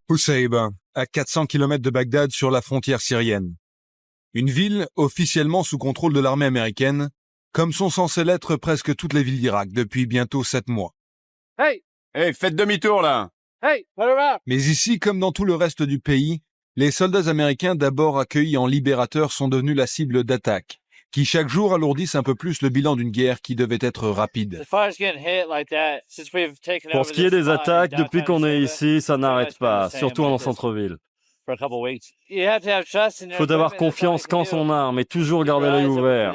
Husseïba, à 400 km de Bagdad sur la frontière syrienne. Une ville officiellement sous contrôle de l'armée américaine, comme sont censées l'être presque toutes les villes d'Irak depuis bientôt 7 mois. Hey, faites demi-tour là. Mais ici, comme dans tout le reste du pays, les soldats américains d'abord accueillis en libérateurs sont devenus la cible d'attaques, qui chaque jour alourdissent un peu plus le bilan d'une guerre qui devait être rapide. Pour ce qui est des attaques, depuis qu'on est ici, ça n'arrête pas, surtout en centre-ville. Il faut avoir confiance qu'en son arme et toujours garder l'œil ouvert.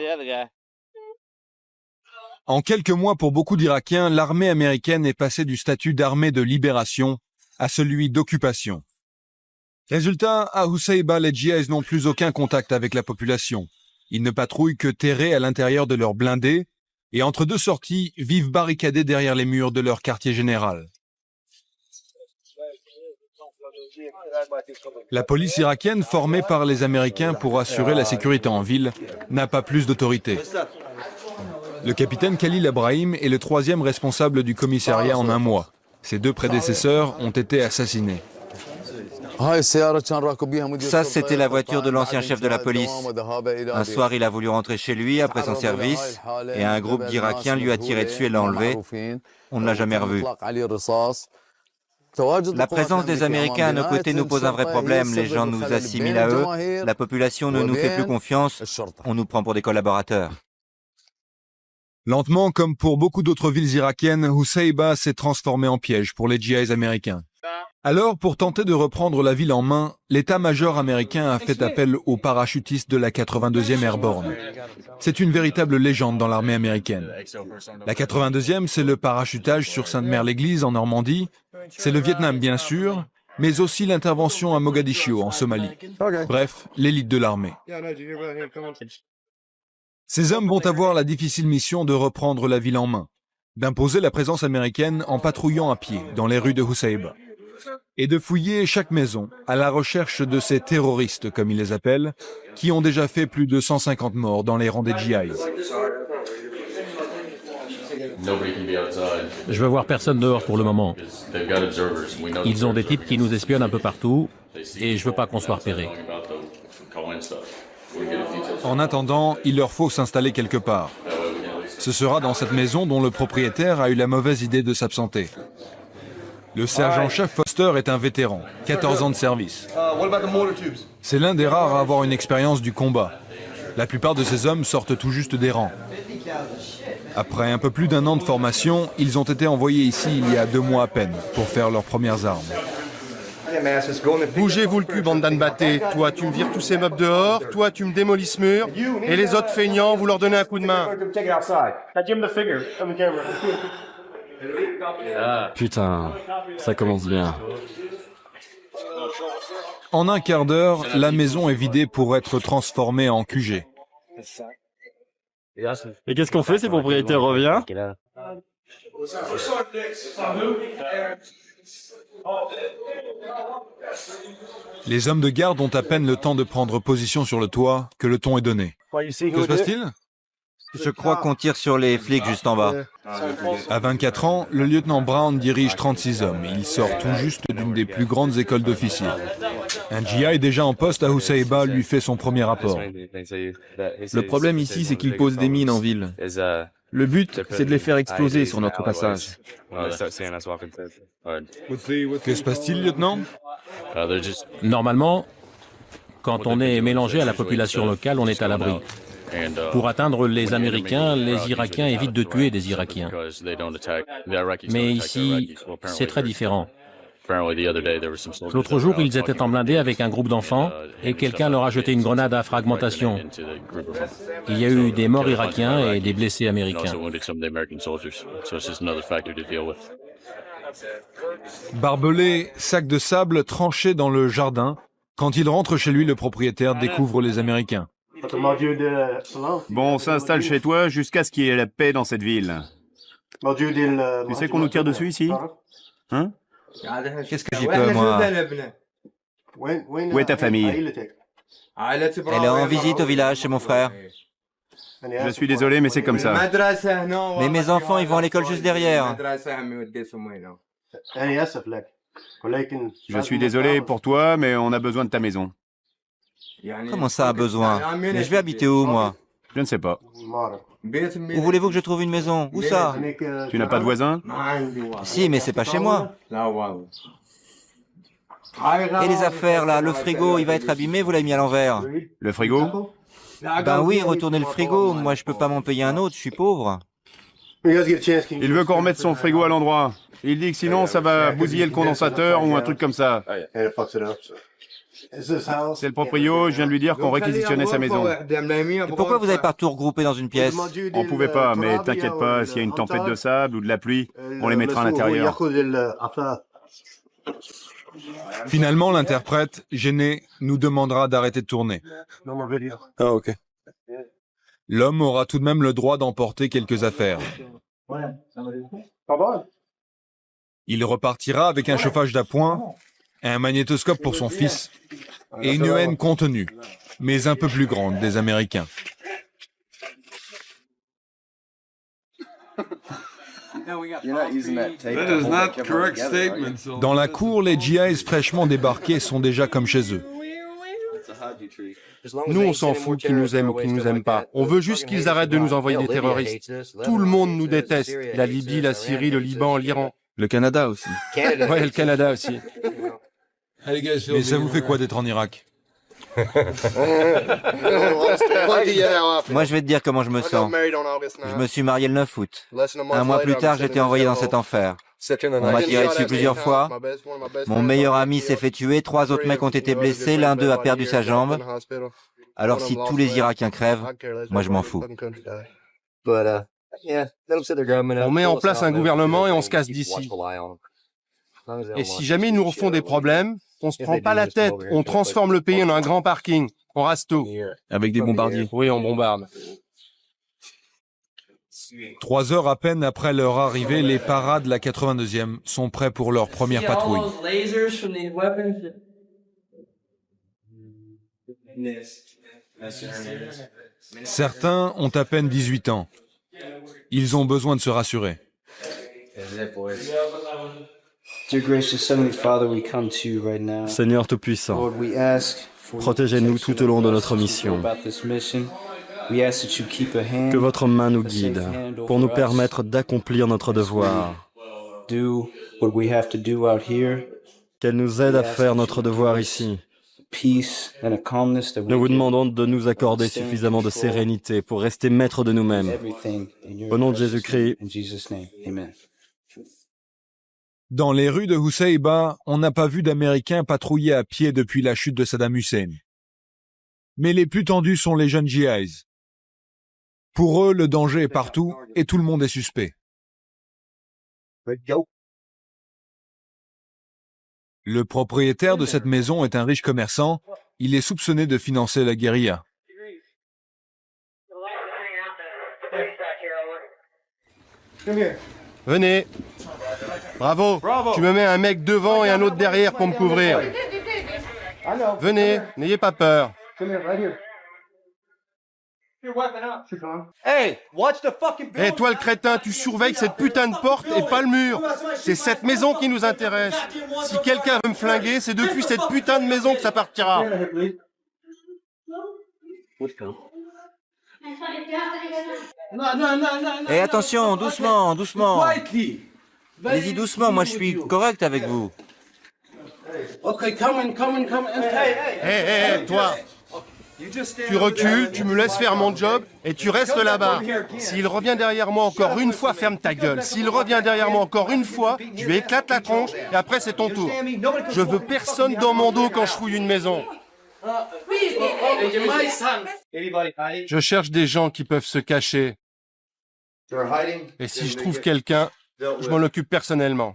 En quelques mois, pour beaucoup d'Irakiens, l'armée américaine est passée du statut d'armée de libération à celui d'occupation. Résultat, à Husseïba, les djihadistes n'ont plus aucun contact avec la population. Ils ne patrouillent que terrés à l'intérieur de leurs blindés et entre deux sorties, vivent barricadés derrière les murs de leur quartier général. La police irakienne, formée par les Américains pour assurer la sécurité en ville, n'a pas plus d'autorité. Le capitaine Khalil Abrahim est le troisième responsable du commissariat en un mois. Ses deux prédécesseurs ont été assassinés. Ça, c'était la voiture de l'ancien chef de la police. Un soir, il a voulu rentrer chez lui après son service et un groupe d'Irakiens lui a tiré dessus et l'a enlevé. On ne l'a jamais revu. La présence des Américains à nos côtés nous pose un vrai problème. Les gens nous assimilent à eux, la population ne nous fait plus confiance, on nous prend pour des collaborateurs. Lentement, comme pour beaucoup d'autres villes irakiennes, Husseïba s'est transformé en piège pour les djihadistes américains. Alors, pour tenter de reprendre la ville en main, l'état-major américain a fait appel aux parachutistes de la 82e Airborne. C'est une véritable légende dans l'armée américaine. La 82e, c'est le parachutage sur Sainte-Mère-l'Église en Normandie, c'est le Vietnam bien sûr, mais aussi l'intervention à Mogadiscio en Somalie. Bref, l'élite de l'armée. Ces hommes vont avoir la difficile mission de reprendre la ville en main, d'imposer la présence américaine en patrouillant à pied dans les rues de Husseïba, et de fouiller chaque maison à la recherche de ces terroristes, comme ils les appellent, qui ont déjà fait plus de 150 morts dans les rangs des djihadistes. Je veux voir personne dehors pour le moment. Ils ont des types qui nous espionnent un peu partout, et je veux pas qu'on soit repérés. En attendant, il leur faut s'installer quelque part. Ce sera dans cette maison dont le propriétaire a eu la mauvaise idée de s'absenter. Le sergent-chef Foster est un vétéran, 14 ans de service. C'est l'un des rares à avoir une expérience du combat. La plupart de ces hommes sortent tout juste des rangs. Après un peu plus d'1 an de formation, ils ont été envoyés ici il y a 2 mois à peine pour faire leurs premières armes. Bougez-vous le cul, bande d'annebattés. Toi, tu me vires tous ces meubles dehors, toi, tu me démolis ce mur, et les autres feignants, vous leur donnez un coup de main. Putain, ça commence bien. En un quart d'heure, la maison est vidée pour être transformée en QG. Et qu'est-ce qu'on fait si le propriétaire revient? Les hommes de garde ont à peine le temps de prendre position sur le toit que le ton est donné. Que se passe-t-il? Je crois qu'on tire sur les flics juste en bas. À 24 ans, le lieutenant Brown dirige 36 hommes. Il sort tout juste d'une des plus grandes écoles d'officiers. Un GI déjà en poste à Husseïba lui fait son premier rapport. Le problème ici, c'est qu'ils posent des mines en ville. Le but, c'est de les faire exploser sur notre passage. Que se passe-t-il, lieutenant? Normalement, quand on est mélangé à la population locale, on est à l'abri. Pour atteindre les Américains, les Irakiens évitent de tuer des Irakiens. Mais ici, c'est très différent. L'autre jour, ils étaient en blindé avec un groupe d'enfants et quelqu'un leur a jeté une grenade à fragmentation. Il y a eu des morts irakiens et des blessés américains. Barbelé, sac de sable tranché dans le jardin. Quand il rentre chez lui, le propriétaire découvre les Américains. Bon, on s'installe chez toi jusqu'à ce qu'il y ait la paix dans cette ville. Tu sais qu'on nous tire dessus ici? Hein? Qu'est-ce que j'y peux, moi? Où est ta famille? Elle est en visite au village chez mon frère. Je suis désolé, mais c'est comme ça. Mais mes enfants, ils vont à l'école juste derrière. Je suis désolé pour toi, mais on a besoin de ta maison. Comment ça a besoin? Mais je vais habiter où, moi? Je ne sais pas. Où voulez-vous que je trouve une maison? Où ça? Tu n'as pas de voisin? Si, mais c'est pas chez moi. Et les affaires, là, le frigo, il va être abîmé, vous l'avez mis à l'envers. Le frigo? Ben oui, retournez le frigo, moi je peux pas m'en payer un autre, je suis pauvre. Il veut qu'on remette son frigo à l'endroit. Il dit que sinon ça va bousiller le condensateur ou un truc comme ça. C'est le proprio, je viens de lui dire qu'on réquisitionnait sa maison. Et pourquoi vous avez pas tout regroupé dans une pièce? On pouvait pas, mais t'inquiète pas, s'il y a une tempête de sable ou de la pluie, on les mettra à l'intérieur. Finalement, l'interprète, gêné, nous demandera d'arrêter de tourner. Ah, ok. L'homme aura tout de même le droit d'emporter quelques affaires. Il repartira avec un chauffage d'appoint, un magnétoscope pour son fils et une haine contenue, mais un peu plus grande des Américains. Dans la cour, les GIs fraîchement débarqués sont déjà comme chez eux. Nous, on s'en fout qu'ils nous aiment ou qu'ils nous aiment pas. On veut juste qu'ils arrêtent de nous envoyer des terroristes. Tout le monde nous déteste. La Libye, la Syrie, le Liban, l'Iran. Le Canada aussi. Ouais, le Canada aussi. Mais ça vous fait quoi d'être en Irak? Moi je vais te dire comment je me sens. Je me suis marié le 9 août. Un mois plus tard, j'étais envoyé dans cet enfer. On m'a tiré dessus plusieurs fois. Mon meilleur ami s'est fait tuer, 3 autres mecs ont été blessés, l'un d'eux a perdu sa jambe. Alors si tous les Irakiens crèvent, moi je m'en fous. On met en place un gouvernement et on se casse d'ici. Et si jamais ils nous refont des problèmes, on se prend pas la tête, on transforme le pays en un grand parking, on rase tout. Avec des bombardiers. Oui, on bombarde. 3 heures à peine après leur arrivée, les paras de la 82e sont prêts pour leur première patrouille. Certains ont à peine 18 ans. Ils ont besoin de se rassurer. Seigneur Tout-Puissant, protégez-nous tout au long de notre mission. Que votre main nous guide pour nous permettre d'accomplir notre devoir. Qu'elle nous aide à faire notre devoir ici. Nous vous demandons de nous accorder suffisamment de sérénité pour rester maîtres de nous-mêmes. Au nom de Jésus-Christ. Dans les rues de Husaïba, on n'a pas vu d'Américains patrouiller à pied depuis la chute de Saddam Hussein. Mais les plus tendus sont les jeunes GIs. Pour eux, le danger est partout et tout le monde est suspect. Le propriétaire de cette maison est un riche commerçant. Il est soupçonné de financer la guérilla. Venez. Bravo. Tu me mets un mec devant et un autre derrière pour me couvrir. Venez, n'ayez pas peur. Hey, toi le crétin, tu surveilles cette putain de porte et pas le mur. C'est cette maison qui nous intéresse. Si quelqu'un veut me flinguer, c'est depuis cette putain de maison que ça partira. Et attention, doucement, doucement. Allez-y doucement, moi je suis correct avec vous. Hé, toi. Tu recules, tu me laisses faire mon job et tu restes là-bas. S'il revient derrière moi encore une fois, ferme ta gueule. S'il revient derrière moi encore une fois, tu lui éclates la tronche et après c'est ton tour. Je veux personne dans mon dos quand je fouille une maison. Je cherche des gens qui peuvent se cacher. Et si je trouve quelqu'un, je m'en occupe personnellement.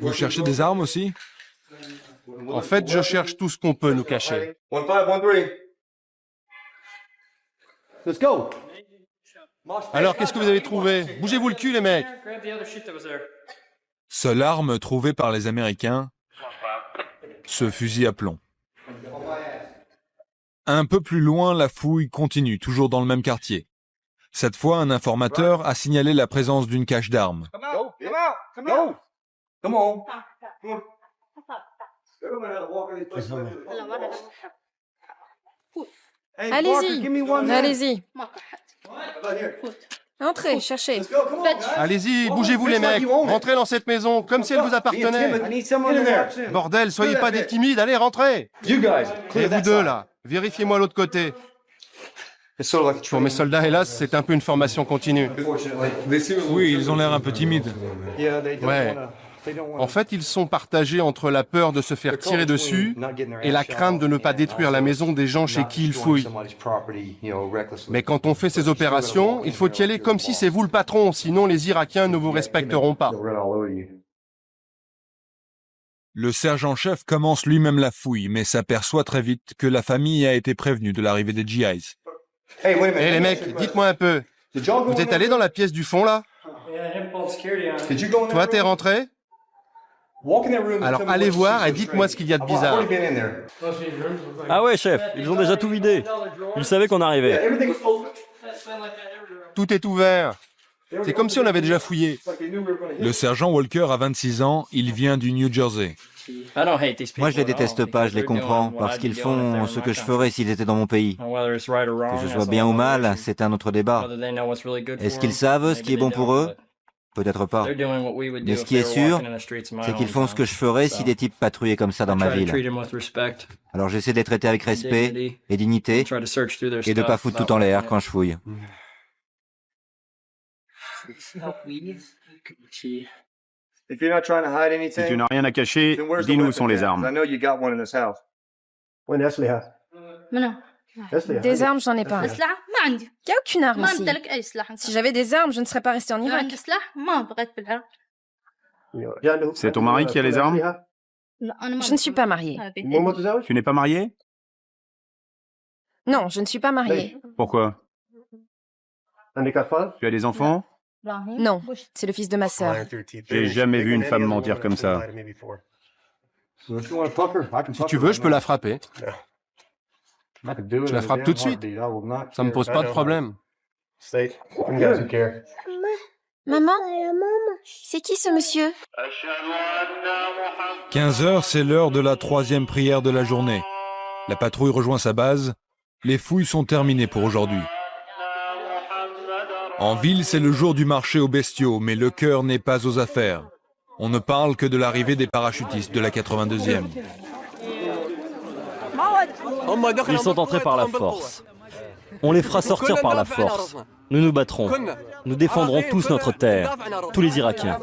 Vous cherchez des armes aussi? En fait, je cherche tout ce qu'on peut nous cacher. Alors, qu'est-ce que vous avez trouvé? Bougez-vous le cul, les mecs. Seule arme trouvée par les Américains, ce fusil à plomb. Un peu plus loin, la fouille continue, toujours dans le même quartier. Cette fois, un informateur a signalé la présence d'une cache d'armes. Allez-y, allez-y. Entrez, cherchez. Allez-y, bougez-vous les mecs. Rentrez dans cette maison, comme si elle vous appartenait. Bordel, soyez pas des timides, allez, rentrez. Et vous deux, là, vérifiez-moi l'autre côté. Pour mes soldats, hélas, c'est un peu une formation continue. Oui, ils ont l'air un peu timides. Ouais. En fait, ils sont partagés entre la peur de se faire tirer dessus et la crainte de ne pas détruire la maison des gens chez qui ils fouillent. Mais quand on fait ces opérations, il faut y aller comme si c'est vous le patron, sinon les Irakiens ne vous respecteront pas. Le sergent-chef commence lui-même la fouille, mais s'aperçoit très vite que la famille a été prévenue de l'arrivée des GIs. Eh les mecs, dites-moi un peu. Vous êtes allés dans la pièce du fond, là? Toi, t'es rentré? Alors allez voir et dites-moi ce qu'il y a de bizarre. Ah ouais, chef, ils ont déjà tout vidé. Ils savaient qu'on arrivait. Tout est ouvert. C'est comme si on avait déjà fouillé. Le sergent Walker a 26 ans, il vient du New Jersey. Moi, je les déteste pas, je les comprends, parce qu'ils font ce que je ferais s'ils étaient dans mon pays. Que je sois bien ou mal, c'est un autre débat. Est-ce qu'ils savent ce qui est bon pour eux? Peut-être pas. Mais ce qui est sûr, c'est qu'ils font ce que je ferais si des types patrouillaient comme ça dans ma ville. Alors j'essaie d'être traité avec respect et dignité, et de pas foutre tout en l'air quand je fouille. Si tu n'as rien à cacher, dis-nous où sont les armes. Des armes, j'en ai pas. Il n'y a aucune arme ici. Si j'avais des armes, je ne serais pas restée en Irak. C'est ton mari qui a les armes? Je ne suis pas mariée. Tu n'es pas marié? Non, je ne suis pas mariée. Pourquoi? Tu as des enfants? Non, c'est le fils de ma sœur. J'ai jamais vu une femme mentir comme ça. Si tu veux, je peux la frapper. Je la frappe tout de suite. Ça me pose pas de problème. Maman, c'est qui ce monsieur? 15 heures, c'est l'heure de la 3e prière de la journée. La patrouille rejoint sa base. Les fouilles sont terminées pour aujourd'hui. En ville, c'est le jour du marché aux bestiaux, mais le cœur n'est pas aux affaires. On ne parle que de l'arrivée des parachutistes de la 82e. Ils sont entrés par la force. On les fera sortir par la force. Nous nous battrons. Nous défendrons tous notre terre, tous les Irakiens.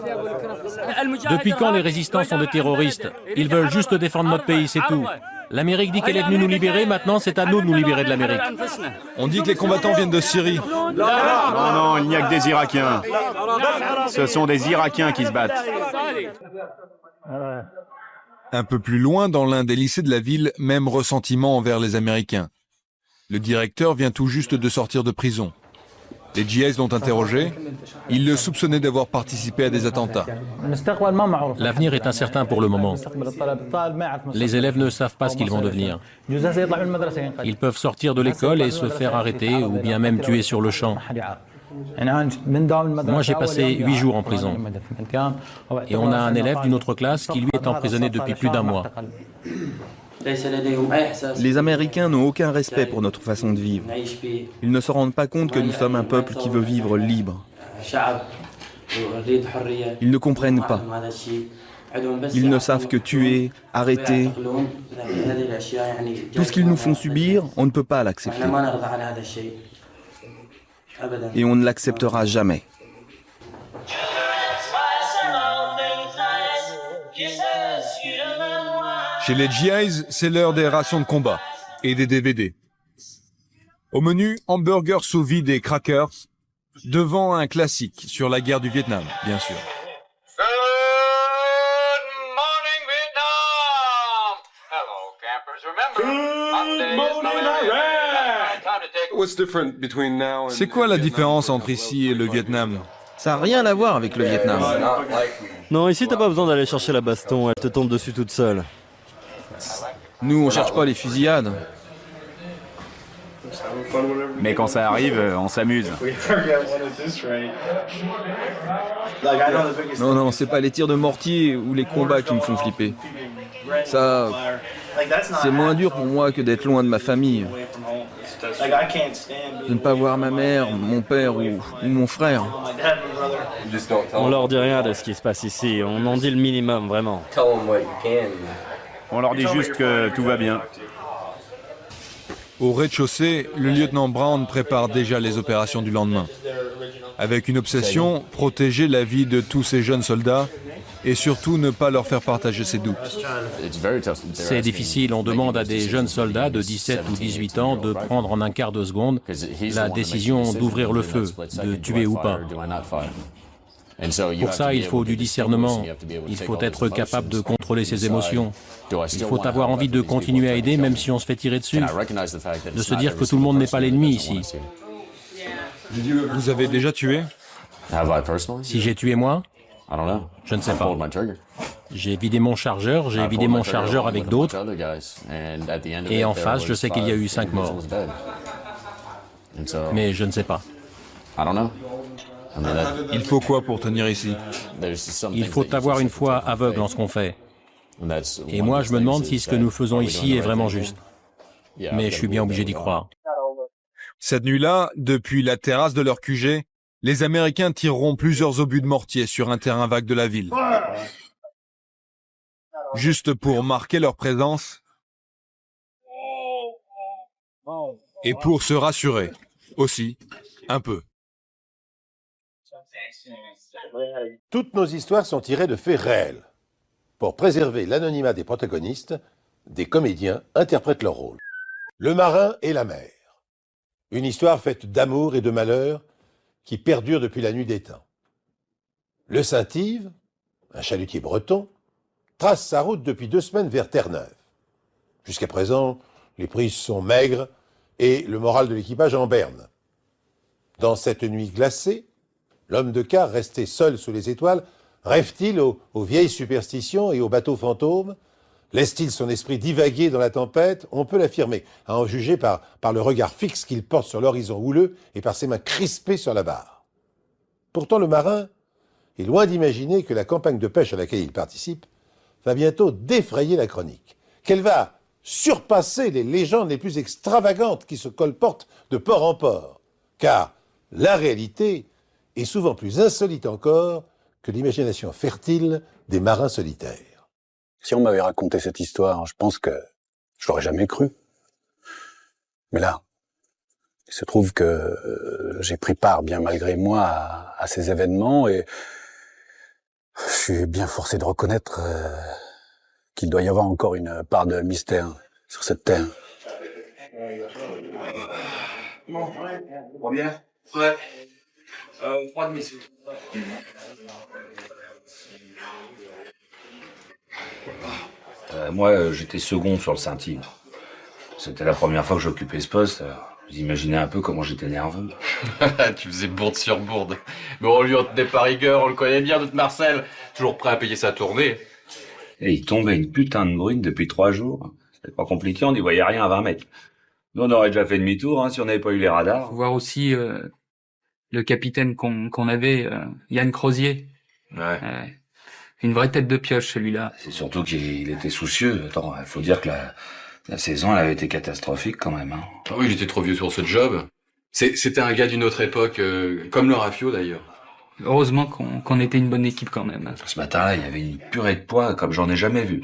Depuis quand les résistants sont des terroristes? Ils veulent juste défendre notre pays, c'est tout. L'Amérique dit qu'elle est venue nous libérer, maintenant c'est à nous de nous libérer de l'Amérique. On dit que les combattants viennent de Syrie. Non, il n'y a que des Irakiens. Ce sont des Irakiens qui se battent. Un peu plus loin, dans l'un des lycées de la ville, même ressentiment envers les Américains. Le directeur vient tout juste de sortir de prison. Les GIs l'ont interrogé. Ils le soupçonnaient d'avoir participé à des attentats. L'avenir est incertain pour le moment. Les élèves ne savent pas ce qu'ils vont devenir. Ils peuvent sortir de l'école et se faire arrêter ou bien même tuer sur le champ. Moi, j'ai passé 8 jours en prison. Et on a un élève d'une autre classe qui, lui, est emprisonné depuis plus d'1 mois. Les Américains n'ont aucun respect pour notre façon de vivre. Ils ne se rendent pas compte que nous sommes un peuple qui veut vivre libre. Ils ne comprennent pas. Ils ne savent que tuer, arrêter. Tout ce qu'ils nous font subir, on ne peut pas l'accepter. Et on ne l'acceptera jamais. Chez les GIs, c'est l'heure des rations de combat et des DVD. Au menu, hamburgers sous vide et crackers, devant un classique sur la guerre du Vietnam, bien sûr. C'est quoi la différence entre ici et le Vietnam? Ça n'a rien à voir avec le Vietnam. Non, ici t'as pas besoin d'aller chercher la baston, elle te tombe dessus toute seule. Nous, on cherche pas les fusillades. Mais quand ça arrive, on s'amuse. Non, c'est pas les tirs de mortier ou les combats qui me font flipper. Ça, c'est moins dur pour moi que d'être loin de ma famille. De ne pas voir ma mère, mon père ou mon frère. On leur dit rien de ce qui se passe ici. On en dit le minimum, vraiment. On leur dit juste que tout va bien. Au rez-de-chaussée, le lieutenant Brown prépare déjà les opérations du lendemain. Avec une obsession, protéger la vie de tous ces jeunes soldats et surtout ne pas leur faire partager ses doutes. C'est difficile, on demande à des jeunes soldats de 17 ou 18 ans de prendre en un quart de seconde la décision d'ouvrir le feu, de tuer ou pas. Pour ça, il faut du discernement, il faut être capable de contrôler ses émotions. Il faut avoir envie de continuer à aider même si on se fait tirer dessus, de se dire que tout le monde n'est pas l'ennemi ici. Vous avez déjà tué? Si j'ai tué moi? Je ne sais pas. J'ai vidé mon chargeur, avec d'autres, et en face, je sais qu'il y a eu 5 morts. Mais je ne sais pas. Il faut quoi pour tenir ici? Il faut avoir une foi aveugle en ce qu'on fait. Et moi, je me demande si ce que nous faisons ici est vraiment juste. Mais je suis bien obligé d'y croire. Cette nuit-là, depuis la terrasse de leur QG, les Américains tireront plusieurs obus de mortier sur un terrain vague de la ville. Juste pour marquer leur présence et pour se rassurer, aussi, un peu. Toutes nos histoires sont tirées de faits réels. Pour préserver l'anonymat des protagonistes, des comédiens interprètent leur rôle. Le marin et la mer. Une histoire faite d'amour et de malheur qui perdure depuis la nuit des temps. Le Saint-Yves, un chalutier breton, trace sa route depuis 2 semaines vers Terre-Neuve. Jusqu'à présent, les prises sont maigres et le moral de l'équipage en berne. Dans cette nuit glacée, l'homme de quart, resté seul sous les étoiles, rêve-t-il aux vieilles superstitions et aux bateaux fantômes? Laisse-t-il son esprit divaguer dans la tempête? On peut l'affirmer, à en juger par le regard fixe qu'il porte sur l'horizon houleux et par ses mains crispées sur la barre. Pourtant, le marin est loin d'imaginer que la campagne de pêche à laquelle il participe va bientôt défrayer la chronique, qu'elle va surpasser les légendes les plus extravagantes qui se colportent de port en port, car la réalité est souvent plus insolite encore que l'imagination fertile des marins solitaires. Si on m'avait raconté cette histoire, je pense que je l'aurais jamais cru. Mais là, il se trouve que j'ai pris part, bien malgré moi, à ces événements et je suis bien forcé de reconnaître qu'il doit y avoir encore une part de mystère sur cette terre. Bon, on va bien? Ouais. 3,5. Moi, j'étais second sur le Saint-Yves. C'était la première fois que j'occupais ce poste. Vous imaginez un peu comment j'étais nerveux. Tu faisais bourde sur bourde. Mais on lui en tenait pas rigueur, on le connaît bien, notre Marcel. Toujours prêt à payer sa tournée. Et il tombait une putain de bruine depuis 3 jours. C'était pas compliqué, on n'y voyait rien à 20 mètres. Nous, on aurait déjà fait demi-tour, si on n'avait pas eu les radars. Faut voir aussi le capitaine qu'on avait, Yann Crozier. Ouais. Une vraie tête de pioche, celui-là. C'est surtout qu'il était soucieux. Attends, il faut dire que la saison, elle avait été catastrophique quand même. Hein. Ah oui, il était trop vieux sur ce job. C'était un gars d'une autre époque, comme le Rafio d'ailleurs. Heureusement qu'on était une bonne équipe quand même. Ce matin-là, il y avait une purée de poids comme j'en ai jamais vu.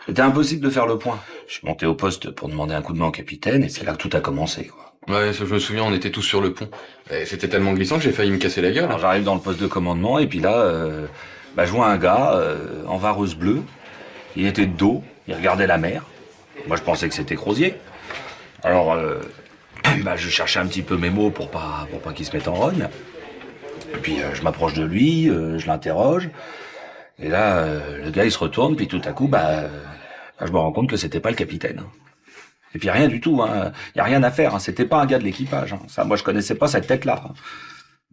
C'était impossible de faire le point. Je suis monté au poste pour demander un coup de main au capitaine et c'est là que tout a commencé, quoi. Ouais, je me souviens, on était tous sur le pont. Et c'était tellement glissant que j'ai failli me casser la gueule. Alors j'arrive dans le poste de commandement et puis là, je vois un gars en vareuse bleue. Il était de dos, il regardait la mer. Moi, je pensais que c'était Crozier. Alors, je cherchais un petit peu mes mots pour pas qu'il se mette en rogne. Et puis, je m'approche de lui, je l'interroge. Et là, le gars, il se retourne, puis tout à coup, je me rends compte que c'était pas le capitaine. Et puis rien du tout, hein. Y a rien à faire, hein. C'était pas un gars de l'équipage. Hein. Ça, moi, je connaissais pas cette tête-là. Hein.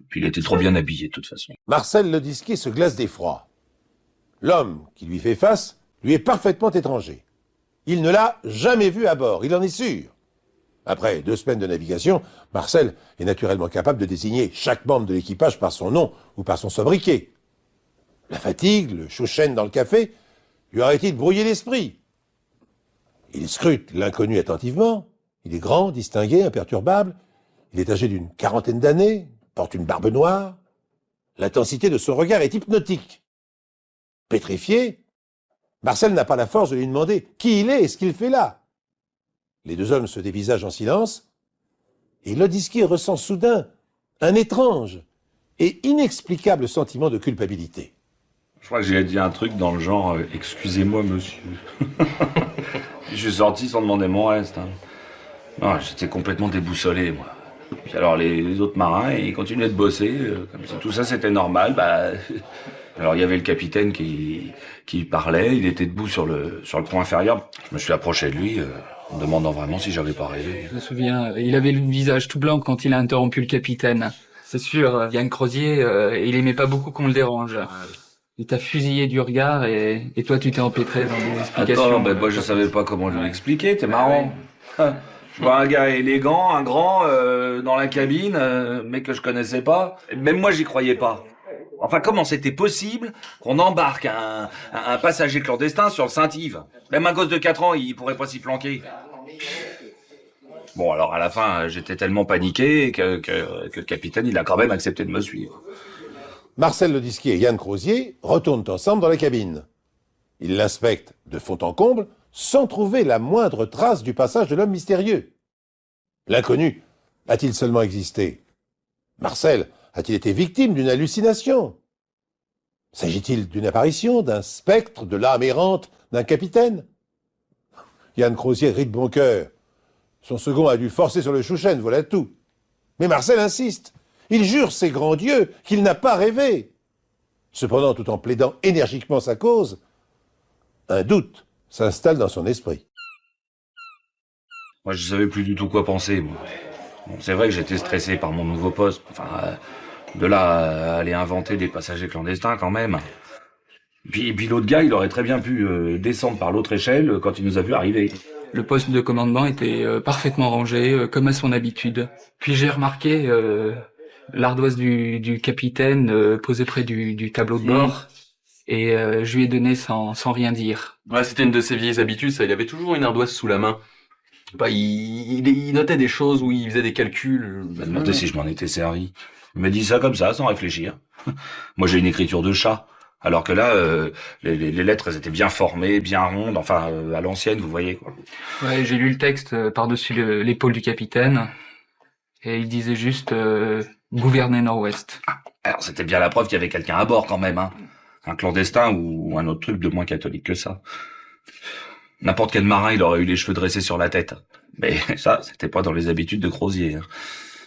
Puis il était trop bien habillé, de toute façon. Marcel Ledisquier se glace d'effroi. L'homme qui lui fait face lui est parfaitement étranger. Il ne l'a jamais vu à bord, il en est sûr. Après 2 semaines de navigation, Marcel est naturellement capable de désigner chaque membre de l'équipage par son nom ou par son sobriquet. La fatigue, le chouchen dans le café, lui aurait-il brouillé l'esprit? Il scrute l'inconnu attentivement. Il est grand, distingué, imperturbable. Il est âgé d'une 40aine d'années, porte une barbe noire. L'intensité de son regard est hypnotique. Pétrifié, Marcel n'a pas la force de lui demander qui il est et ce qu'il fait là. Les 2 hommes se dévisagent en silence, et Lodiski ressent soudain un étrange et inexplicable sentiment de culpabilité. Je crois que j'ai dit un truc dans le genre « Excusez-moi, monsieur ». Je suis sorti sans demander mon reste. Hein. Non, j'étais complètement déboussolé, moi. Puis alors, les autres marins, ils continuaient de bosser, comme si tout ça c'était normal. Alors, il y avait le capitaine qui parlait, il était debout sur le pont inférieur. Je me suis approché de lui, en me demandant vraiment si j'avais pas rêvé. Je me souviens, il avait le visage tout blanc quand il a interrompu le capitaine. C'est sûr, Yann Crozier, il aimait pas beaucoup qu'on le dérange. Il t'a fusillé du regard et toi tu t'es empêtré dans des explications. Attends, moi je savais pas comment lui expliquer, t'es marrant. Je vois un gars élégant, un grand, dans la cabine, mais que je connaissais pas. Même moi j'y croyais pas. Enfin, comment c'était possible qu'on embarque un passager clandestin sur le Saint-Yves? Même un gosse de 4 ans, il pourrait pas s'y planquer. Bon, alors à la fin, j'étais tellement paniqué que le capitaine, il a quand même accepté de me suivre. Marcel Lodiski et Yann Crozier retournent ensemble dans la cabine. Ils l'inspectent de fond en comble sans trouver la moindre trace du passage de l'homme mystérieux. L'inconnu a-t-il seulement existé? Marcel a-t-il été victime d'une hallucination? S'agit-il d'une apparition, d'un spectre, de l'âme errante d'un capitaine? Yann Crozier rit de bon cœur. Son second a dû forcer sur le chouchen, voilà tout. Mais Marcel insiste. Il jure ses grands dieux qu'il n'a pas rêvé. Cependant, tout en plaidant énergiquement sa cause, un doute s'installe dans son esprit. Moi, je savais plus du tout quoi penser. Bon, c'est vrai que j'étais stressé par mon nouveau poste. Enfin, de là à aller inventer des passagers clandestins quand même. Puis l'autre gars, il aurait très bien pu descendre par l'autre échelle quand il nous a vu arriver. Le poste de commandement était parfaitement rangé, comme à son habitude. Puis j'ai remarqué l'ardoise du capitaine posée près du tableau de bord, et je lui ai donné sans rien dire. Ouais, c'était une de ses vieilles habitudes, ça. Il avait toujours une ardoise sous la main. Il notait des choses où il faisait des calculs. Je me demandais si je m'en étais servi. Il m'a dit ça comme ça, sans réfléchir. Moi, j'ai une écriture de chat. Alors que là, les lettres, elles étaient bien formées, bien rondes, enfin, à l'ancienne, vous voyez, quoi. Ouais, j'ai lu le texte par-dessus l'épaule du capitaine, et il disait juste gouverner Nord-Ouest. Alors, c'était bien la preuve qu'il y avait quelqu'un à bord, quand même, hein. Un clandestin ou un autre truc de moins catholique que ça. N'importe quel marin, il aurait eu les cheveux dressés sur la tête. Mais ça, c'était pas dans les habitudes de Crozier.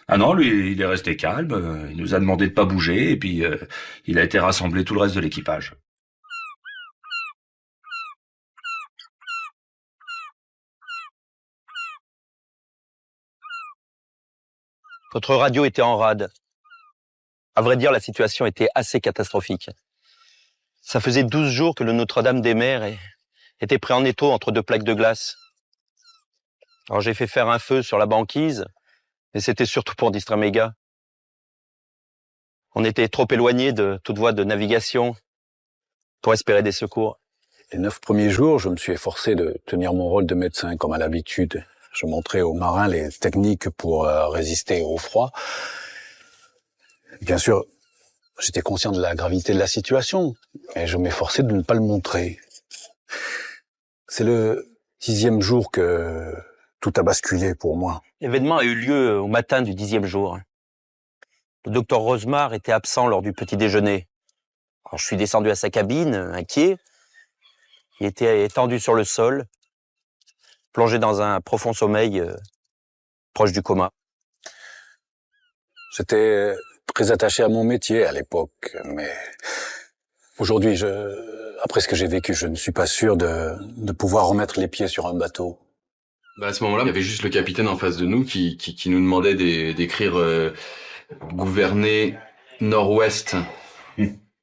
Ah non, lui, il est resté calme, il nous a demandé de pas bouger, et puis il a été rassemblé tout le reste de l'équipage. Votre radio était en rade. À vrai dire, la situation était assez catastrophique. Ça faisait 12 jours que le Notre-Dame des Mers était pris en étau entre 2 plaques de glace. Alors j'ai fait faire un feu sur la banquise, mais c'était surtout pour distraire mes gars. On était trop éloignés de toute voie de navigation pour espérer des secours. Les 9 premiers jours, je me suis efforcé de tenir mon rôle de médecin comme à l'habitude. Je montrais aux marins les techniques pour résister au froid. Bien sûr, j'étais conscient de la gravité de la situation, mais je m'efforçais de ne pas le montrer. C'est le 10e jour que tout a basculé pour moi. L'événement a eu lieu au matin du 10e jour. Le docteur Rosemar était absent lors du petit déjeuner. Alors, je suis descendu à sa cabine, inquiet. Il était étendu sur le sol, plongé dans un profond sommeil, proche du coma. J'étais très attaché à mon métier à l'époque, mais aujourd'hui, après ce que j'ai vécu, je ne suis pas sûr de pouvoir remettre les pieds sur un bateau. À ce moment-là, il y avait juste le capitaine en face de nous qui nous demandait d'écrire gouverner Nord-Ouest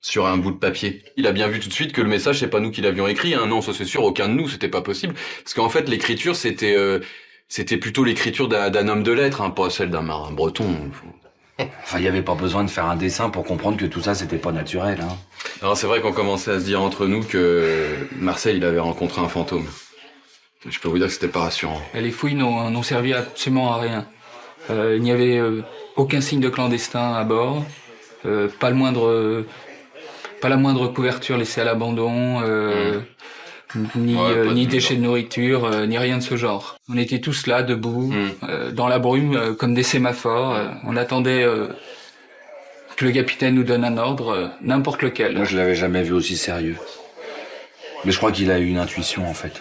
sur un bout de papier. Il a bien vu tout de suite que le message, c'est pas nous qui l'avions écrit, hein. Non, ça c'est sûr, aucun de nous, c'était pas possible. Parce qu'en fait, l'écriture, c'était C'était plutôt l'écriture d'un homme de lettres, hein, pas celle d'un marin breton. Enfin, il n'y avait pas besoin de faire un dessin pour comprendre que tout ça, c'était pas naturel. Hein. Non, c'est vrai qu'on commençait à se dire entre nous que Marcel, il avait rencontré un fantôme. Je peux vous dire que c'était pas rassurant. Les fouilles n'ont servi absolument à rien. Il n'y avait aucun signe de clandestin à bord, pas la moindre couverture laissée à l'abandon, ni déchets de nourriture, ni rien de ce genre. On était tous là, debout, dans la brume, comme des sémaphores. On attendait que le capitaine nous donne un ordre, n'importe lequel. Moi, je l'avais jamais vu aussi sérieux. Mais je crois qu'il a eu une intuition, en fait.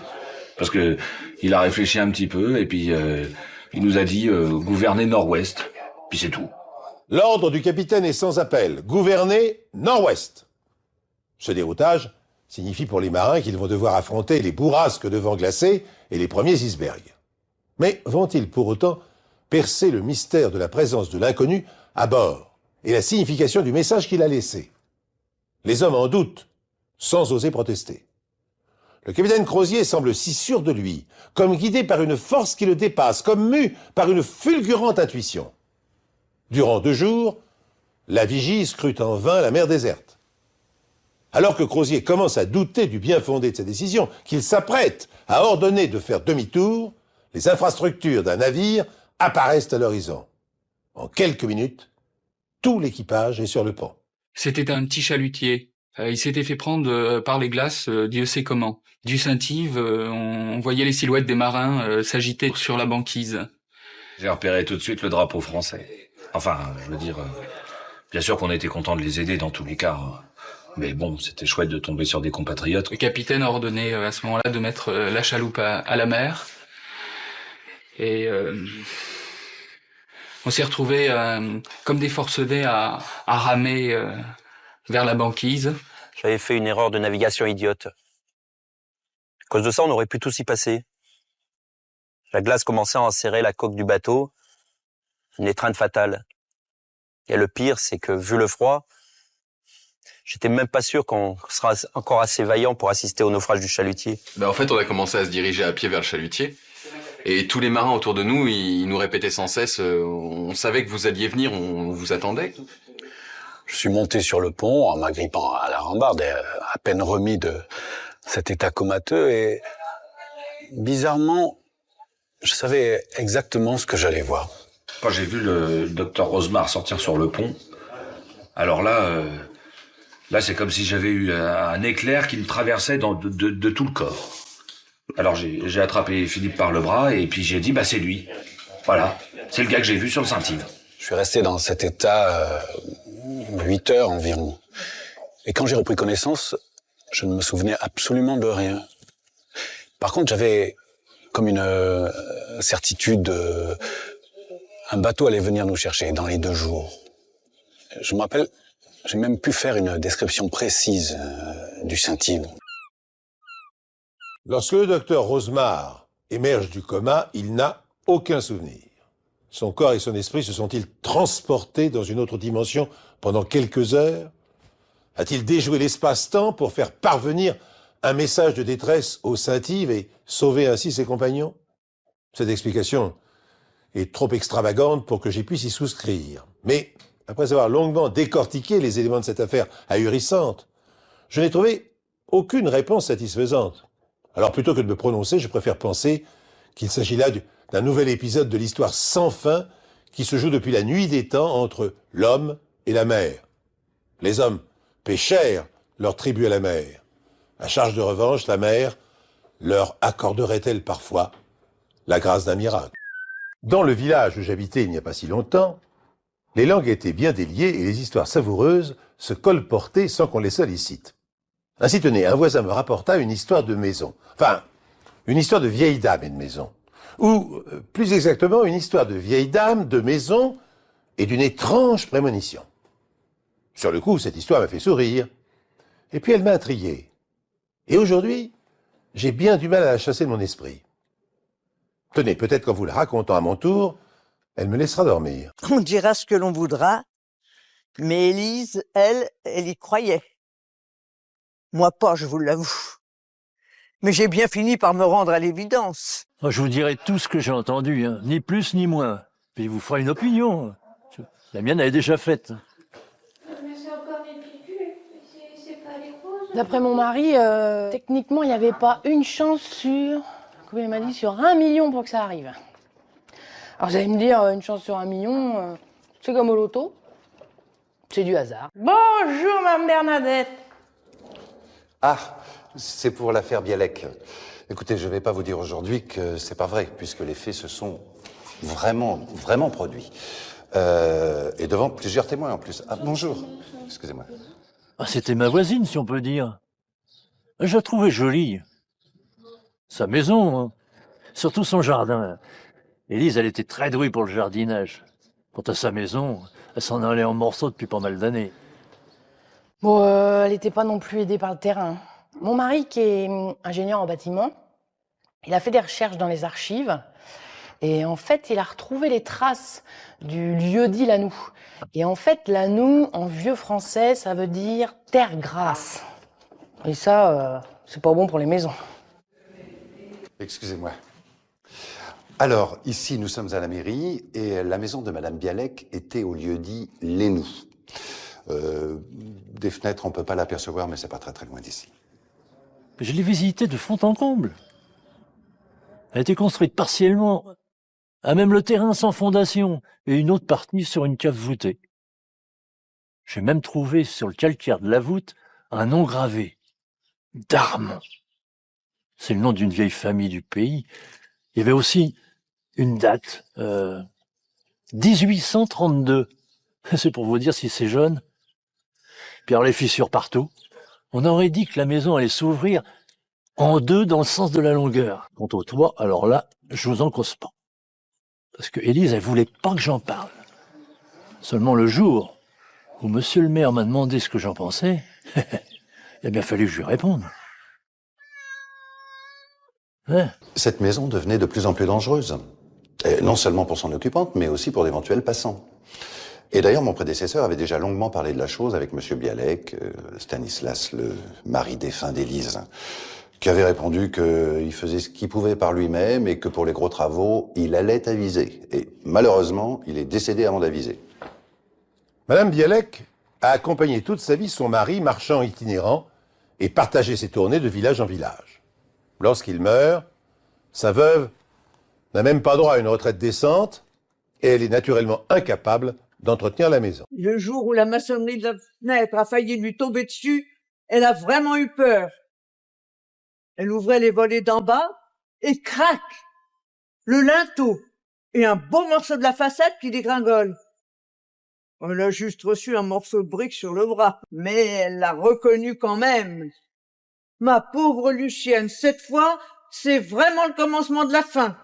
Parce que il a réfléchi un petit peu, et puis il nous a dit gouverner nord-ouest, puis c'est tout. L'ordre du capitaine est sans appel. Gouverner nord-ouest. Ce déroutage signifie pour les marins qu'ils vont devoir affronter les bourrasques de vent glacé et les premiers icebergs. Mais vont-ils pour autant percer le mystère de la présence de l'inconnu à bord et la signification du message qu'il a laissé? Les hommes en doutent, sans oser protester. Le capitaine Crozier semble si sûr de lui, comme guidé par une force qui le dépasse, comme mu par une fulgurante intuition. Durant 2 jours, la vigie scrute en vain la mer déserte. Alors que Crozier commence à douter du bien fondé de sa décision, qu'il s'apprête à ordonner de faire demi-tour, les infrastructures d'un navire apparaissent à l'horizon. En quelques minutes, tout l'équipage est sur le pont. C'était un petit chalutier. Il s'était fait prendre par les glaces, Dieu sait comment. Du Saint-Yves, on voyait les silhouettes des marins s'agiter sur la banquise. J'ai repéré tout de suite le drapeau français. Enfin, je veux dire, bien sûr qu'on était content de les aider dans tous les cas. Mais bon, c'était chouette de tomber sur des compatriotes. Le capitaine a ordonné à ce moment-là de mettre la chaloupe à la mer. Et on s'est retrouvés comme des forcenés à ramer vers la banquise. J'avais fait une erreur de navigation idiote. À cause de ça, on aurait pu tous y passer. La glace commençait à enserrer la coque du bateau. Une étreinte fatale. Et le pire, c'est que, vu le froid, j'étais même pas sûr qu'on sera encore assez vaillant pour assister au naufrage du chalutier. En fait, on a commencé à se diriger à pied vers le chalutier. Et tous les marins autour de nous, ils nous répétaient sans cesse, on savait que vous alliez venir, on vous attendait. Je suis monté sur le pont en m'agrippant à la rambarde, à peine remis de cet état comateux, et bizarrement, je savais exactement ce que j'allais voir. Quand j'ai vu le docteur Rosemar sortir sur le pont, alors là, c'est comme si j'avais eu un éclair qui me traversait de tout le corps. Alors j'ai attrapé Philippe par le bras et puis j'ai dit c'est lui. Voilà, c'est le gars que j'ai vu sur le Saint-Yves. Je suis resté dans cet état 8 heures environ. Et quand j'ai repris connaissance, je ne me souvenais absolument de rien. Par contre, j'avais comme une certitude, un bateau allait venir nous chercher dans les 2 jours. Je me rappelle, j'ai même pu faire une description précise du Saint-Yves. Lorsque le docteur Rosemar émerge du coma, il n'a aucun souvenir. Son corps et son esprit se sont-ils transportés dans une autre dimension pendant quelques heures? A-t-il déjoué l'espace-temps pour faire parvenir un message de détresse au Saint-Yves et sauver ainsi ses compagnons? Cette explication est trop extravagante pour que j'y puisse y souscrire. Mais, après avoir longuement décortiqué les éléments de cette affaire ahurissante, je n'ai trouvé aucune réponse satisfaisante. Alors plutôt que de me prononcer, je préfère penser qu'il s'agit là d'un nouvel épisode de l'histoire sans fin qui se joue depuis la nuit des temps entre l'homme et la mer. Les hommes pêchèrent leur tribut à la mer. À charge de revanche, la mer leur accorderait-elle parfois la grâce d'un miracle? Dans le village où j'habitais il n'y a pas si longtemps, les langues étaient bien déliées et les histoires savoureuses se colportaient sans qu'on les sollicite. Ainsi, tenez, un voisin me rapporta une histoire de maison. Enfin, une histoire de vieille dame et de maison. Ou, plus exactement, une histoire de vieille dame, de maison et d'une étrange prémonition. Sur le coup, cette histoire m'a fait sourire. Et puis elle m'a intrigué. Et aujourd'hui, j'ai bien du mal à la chasser de mon esprit. Tenez, peut-être qu'en vous la racontant à mon tour, elle me laissera dormir. On dira ce que l'on voudra, mais Élise, elle y croyait. Moi pas, je vous l'avoue. Mais j'ai bien fini par me rendre à l'évidence. Je vous dirai tout ce que j'ai entendu, hein. Ni plus ni moins. Puis vous ferez une opinion. La mienne, elle est déjà faite. D'après mon mari, techniquement, il n'y avait pas une chance sur... Combien il m'a dit? Sur 1 million pour que ça arrive. Alors vous allez me dire, une chance sur 1 million, c'est comme au loto. C'est du hasard. Bonjour, Mme Bernadette. Ah, c'est pour l'affaire Bialek. Écoutez, je ne vais pas vous dire aujourd'hui que c'est pas vrai, puisque les faits se sont vraiment produits. Et devant plusieurs témoins en plus. Ah, bonjour. Excusez-moi. Ah, c'était ma voisine, si on peut dire. Je la trouvais jolie. Sa maison, hein. Surtout son jardin. Élise, elle était très douée pour le jardinage. Quant à sa maison, elle s'en allait en morceaux depuis pas mal d'années. Bon, elle n'était pas non plus aidée par le terrain. Mon mari, qui est ingénieur en bâtiment, il a fait des recherches dans les archives. Et en fait, il a retrouvé les traces du lieu-dit Lannou. Et en fait, Lannou, en vieux français, ça veut dire terre grasse. Et ça, c'est pas bon pour les maisons. Excusez-moi. Alors, ici, nous sommes à la mairie, et la maison de Madame Bialek était au lieu-dit Lénou. Des fenêtres, on peut pas l'apercevoir, mais c'est pas très loin d'ici. Je l'ai visitée de fond en comble. Elle a été construite partiellement, à même le terrain sans fondation, et une autre partie sur une cave voûtée. J'ai même trouvé sur le calcaire de la voûte un nom gravé. Darmon. C'est le nom d'une vieille famille du pays. Il y avait aussi une date, 1832. C'est pour vous dire si c'est jeune. Puis alors les fissures partout. On aurait dit que la maison allait s'ouvrir en deux dans le sens de la longueur. Quant au toit, alors là, je vous en cause pas. Parce que Élise, elle voulait pas que j'en parle. Seulement le jour où monsieur le maire m'a demandé ce que j'en pensais, il a bien fallu que je lui réponde. Ouais. Cette maison devenait de plus en plus dangereuse. Et non seulement pour son occupante, mais aussi pour d'éventuels passants. Et d'ailleurs, mon prédécesseur avait déjà longuement parlé de la chose avec monsieur Bialek, Stanislas, le mari défunt d'Élise, qui avait répondu qu'il faisait ce qu'il pouvait par lui-même et que pour les gros travaux, il allait aviser. Et malheureusement, il est décédé avant d'aviser. Madame Bialek a accompagné toute sa vie son mari, marchand itinérant, et partagé ses tournées de village en village. Lorsqu'il meurt, sa veuve n'a même pas droit à une retraite décente, et elle est naturellement incapable d'entretenir la maison. Le jour où la maçonnerie de la fenêtre a failli lui tomber dessus, elle a vraiment eu peur. Elle ouvrait les volets d'en bas et crac, le linteau et un beau morceau de la façade qui dégringole. Elle a juste reçu un morceau de brique sur le bras, mais elle l'a reconnu quand même. Ma pauvre Lucienne, cette fois, c'est vraiment le commencement de la fin.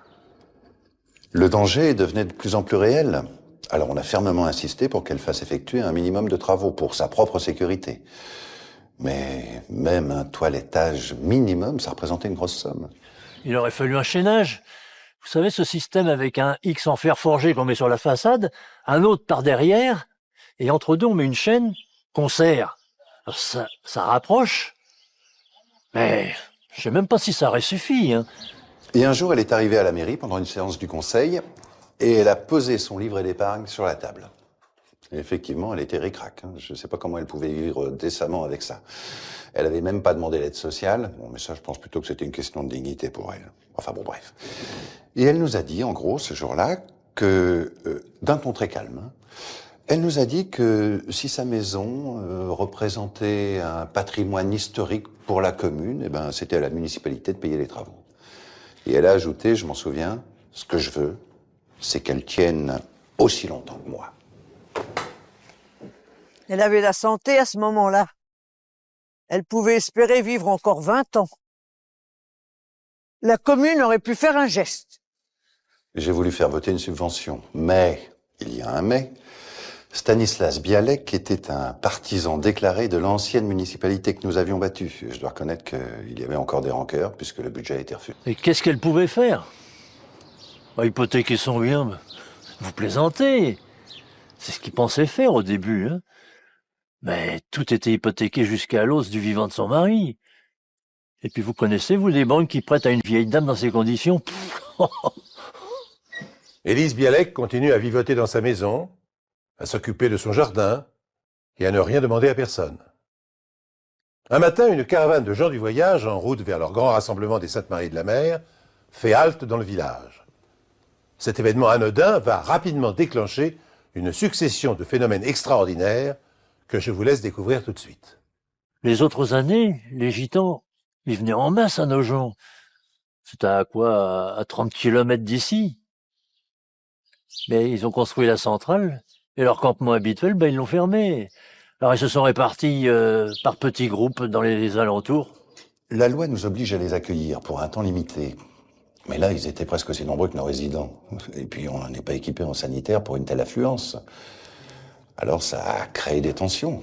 Le danger devenait de plus en plus réel. Alors on a fermement insisté pour qu'elle fasse effectuer un minimum de travaux pour sa propre sécurité. Mais même un toilettage minimum, ça représentait une grosse somme. Il aurait fallu un chaînage. Vous savez, ce système avec un X en fer forgé qu'on met sur la façade, un autre par derrière, et entre deux, on met une chaîne qu'on serre. Ça rapproche, mais je sais même pas si ça aurait suffi. Hein. Et un jour, elle est arrivée à la mairie pendant une séance du conseil, et elle a posé son livret d'épargne sur la table. Et effectivement, elle était ric-rac. Je ne sais pas comment elle pouvait vivre décemment avec ça. Elle avait même pas demandé l'aide sociale. Bon, mais ça, je pense plutôt que c'était une question de dignité pour elle. Enfin bon, bref. Et elle nous a dit, en gros, ce jour-là, que, d'un ton très calme, elle nous a dit que si sa maison représentait un patrimoine historique pour la commune, eh ben, c'était à la municipalité de payer les travaux. Et elle a ajouté, je m'en souviens, ce que je veux, c'est qu'elle tienne aussi longtemps que moi. Elle avait la santé à ce moment-là. Elle pouvait espérer vivre encore 20 ans. La commune aurait pu faire un geste. J'ai voulu faire voter une subvention, mais, il y a un mais, Stanislas Bialek était un partisan déclaré de l'ancienne municipalité que nous avions battue. Je dois reconnaître qu'il y avait encore des rancœurs, puisque le budget a été refusé. Et qu'est-ce qu'elle pouvait faire? Hypothéquer son bien, vous plaisantez. C'est ce qu'il pensait faire au début, hein. Mais tout était hypothéqué jusqu'à l'os du vivant de son mari. Et puis vous connaissez, vous, des banques qui prêtent à une vieille dame dans ces conditions? Élise Bialek continue à vivoter dans sa maison, à s'occuper de son jardin et à ne rien demander à personne. Un matin, une caravane de gens du voyage, en route vers leur grand rassemblement des Saintes-Maries de la Mer, fait halte dans le village. Cet événement anodin va rapidement déclencher une succession de phénomènes extraordinaires que je vous laisse découvrir tout de suite. Les autres années, les gitans, ils venaient en masse à Nogent. C'était à quoi? À 30 kilomètres d'ici. Mais ils ont construit la centrale, et leur campement habituel, ils l'ont fermé. Alors ils se sont répartis par petits groupes dans les alentours. La loi nous oblige à les accueillir pour un temps limité. Mais là, ils étaient presque aussi nombreux que nos résidents. Et puis, on n'est pas équipé en sanitaire pour une telle affluence. Alors, ça a créé des tensions.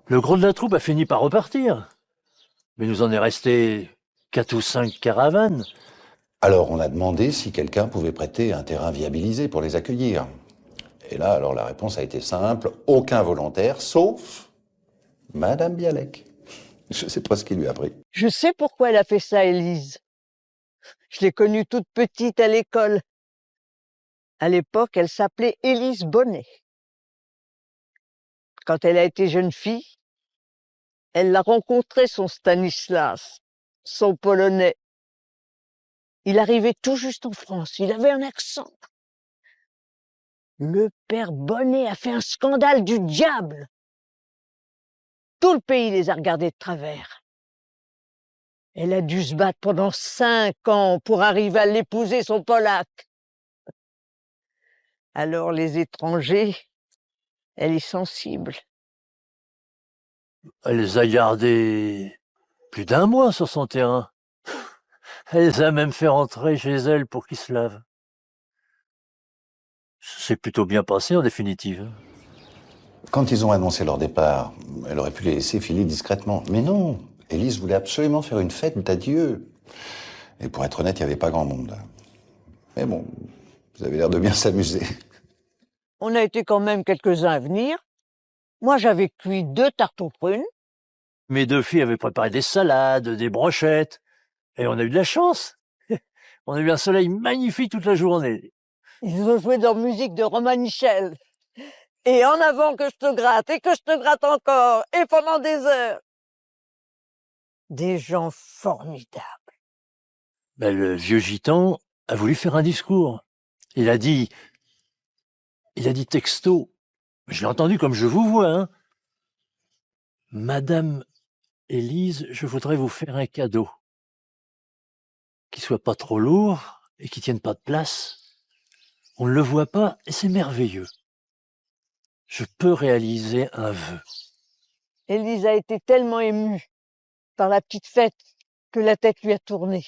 Le gros de la troupe a fini par repartir. Mais nous en est resté 4 ou 5 caravanes. Alors, on a demandé si quelqu'un pouvait prêter un terrain viabilisé pour les accueillir. Et là, alors, la réponse a été simple. Aucun volontaire, sauf Madame Bialek. Je ne sais pas ce qui lui a pris. Je sais pourquoi elle a fait ça, Élise. Je l'ai connue toute petite à l'école. À l'époque, elle s'appelait Élise Bonnet. Quand elle a été jeune fille, elle l'a rencontré, son Stanislas, son Polonais. Il arrivait tout juste en France, il avait un accent. Le père Bonnet a fait un scandale du diable. Tout le pays les a regardés de travers. Elle a dû se battre pendant 5 ans pour arriver à l'épouser, son Polaque. Alors les étrangers, elle est sensible. Elle les a gardés plus d'1 mois sur son terrain. Elle les a même fait rentrer chez elle pour qu'ils se lavent. C'est plutôt bien passé en définitive. Quand ils ont annoncé leur départ, elle aurait pu les laisser filer discrètement. Mais non, Élise voulait absolument faire une fête d'adieu. Et pour être honnête, il n'y avait pas grand monde. Mais bon, vous avez l'air de bien s'amuser. On a été quand même quelques-uns à venir. Moi, j'avais cuit 2 tartes aux prunes. Mes 2 filles avaient préparé des salades, des brochettes. Et on a eu de la chance. On a eu un soleil magnifique toute la journée. Ils ont joué leur musique de Romain Michel. Et en avant que je te gratte, et que je te gratte encore, et pendant des heures. Des gens formidables. Le vieux gitan a voulu faire un discours. Il a dit texto, je l'ai entendu comme je vous vois, hein. Madame Élise, je voudrais vous faire un cadeau. Qui soit pas trop lourd et qui tienne pas de place. On ne le voit pas et c'est merveilleux. Je peux réaliser un vœu. Élise a été tellement émue par la petite fête que la tête lui a tourné.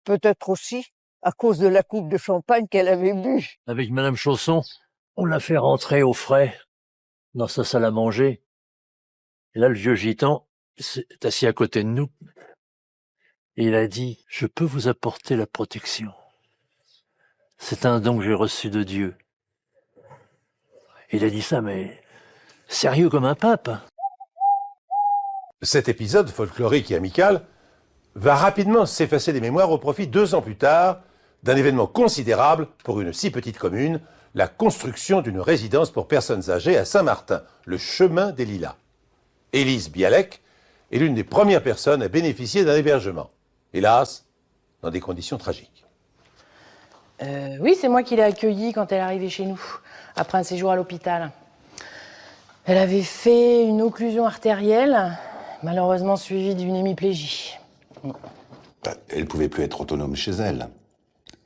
Peut-être aussi à cause de la coupe de champagne qu'elle avait bu. Avec Madame Chausson, on l'a fait rentrer au frais dans sa salle à manger. Et là, le vieux gitan s'est assis à côté de nous. Et il a dit, je peux vous apporter la protection. C'est un don que j'ai reçu de Dieu. Il a dit ça, mais sérieux comme un pape. Cet épisode folklorique et amical va rapidement s'effacer des mémoires au profit 2 ans plus tard d'un événement considérable pour une si petite commune, la construction d'une résidence pour personnes âgées à Saint-Martin, le chemin des Lilas. Élise Bialek est l'une des premières personnes à bénéficier d'un hébergement. Hélas, dans des conditions tragiques. Oui, c'est moi qui l'ai accueillie quand elle est arrivée chez nous, après un séjour à l'hôpital. Elle avait fait une occlusion artérielle, malheureusement suivie d'une hémiplégie. Elle pouvait plus être autonome chez elle.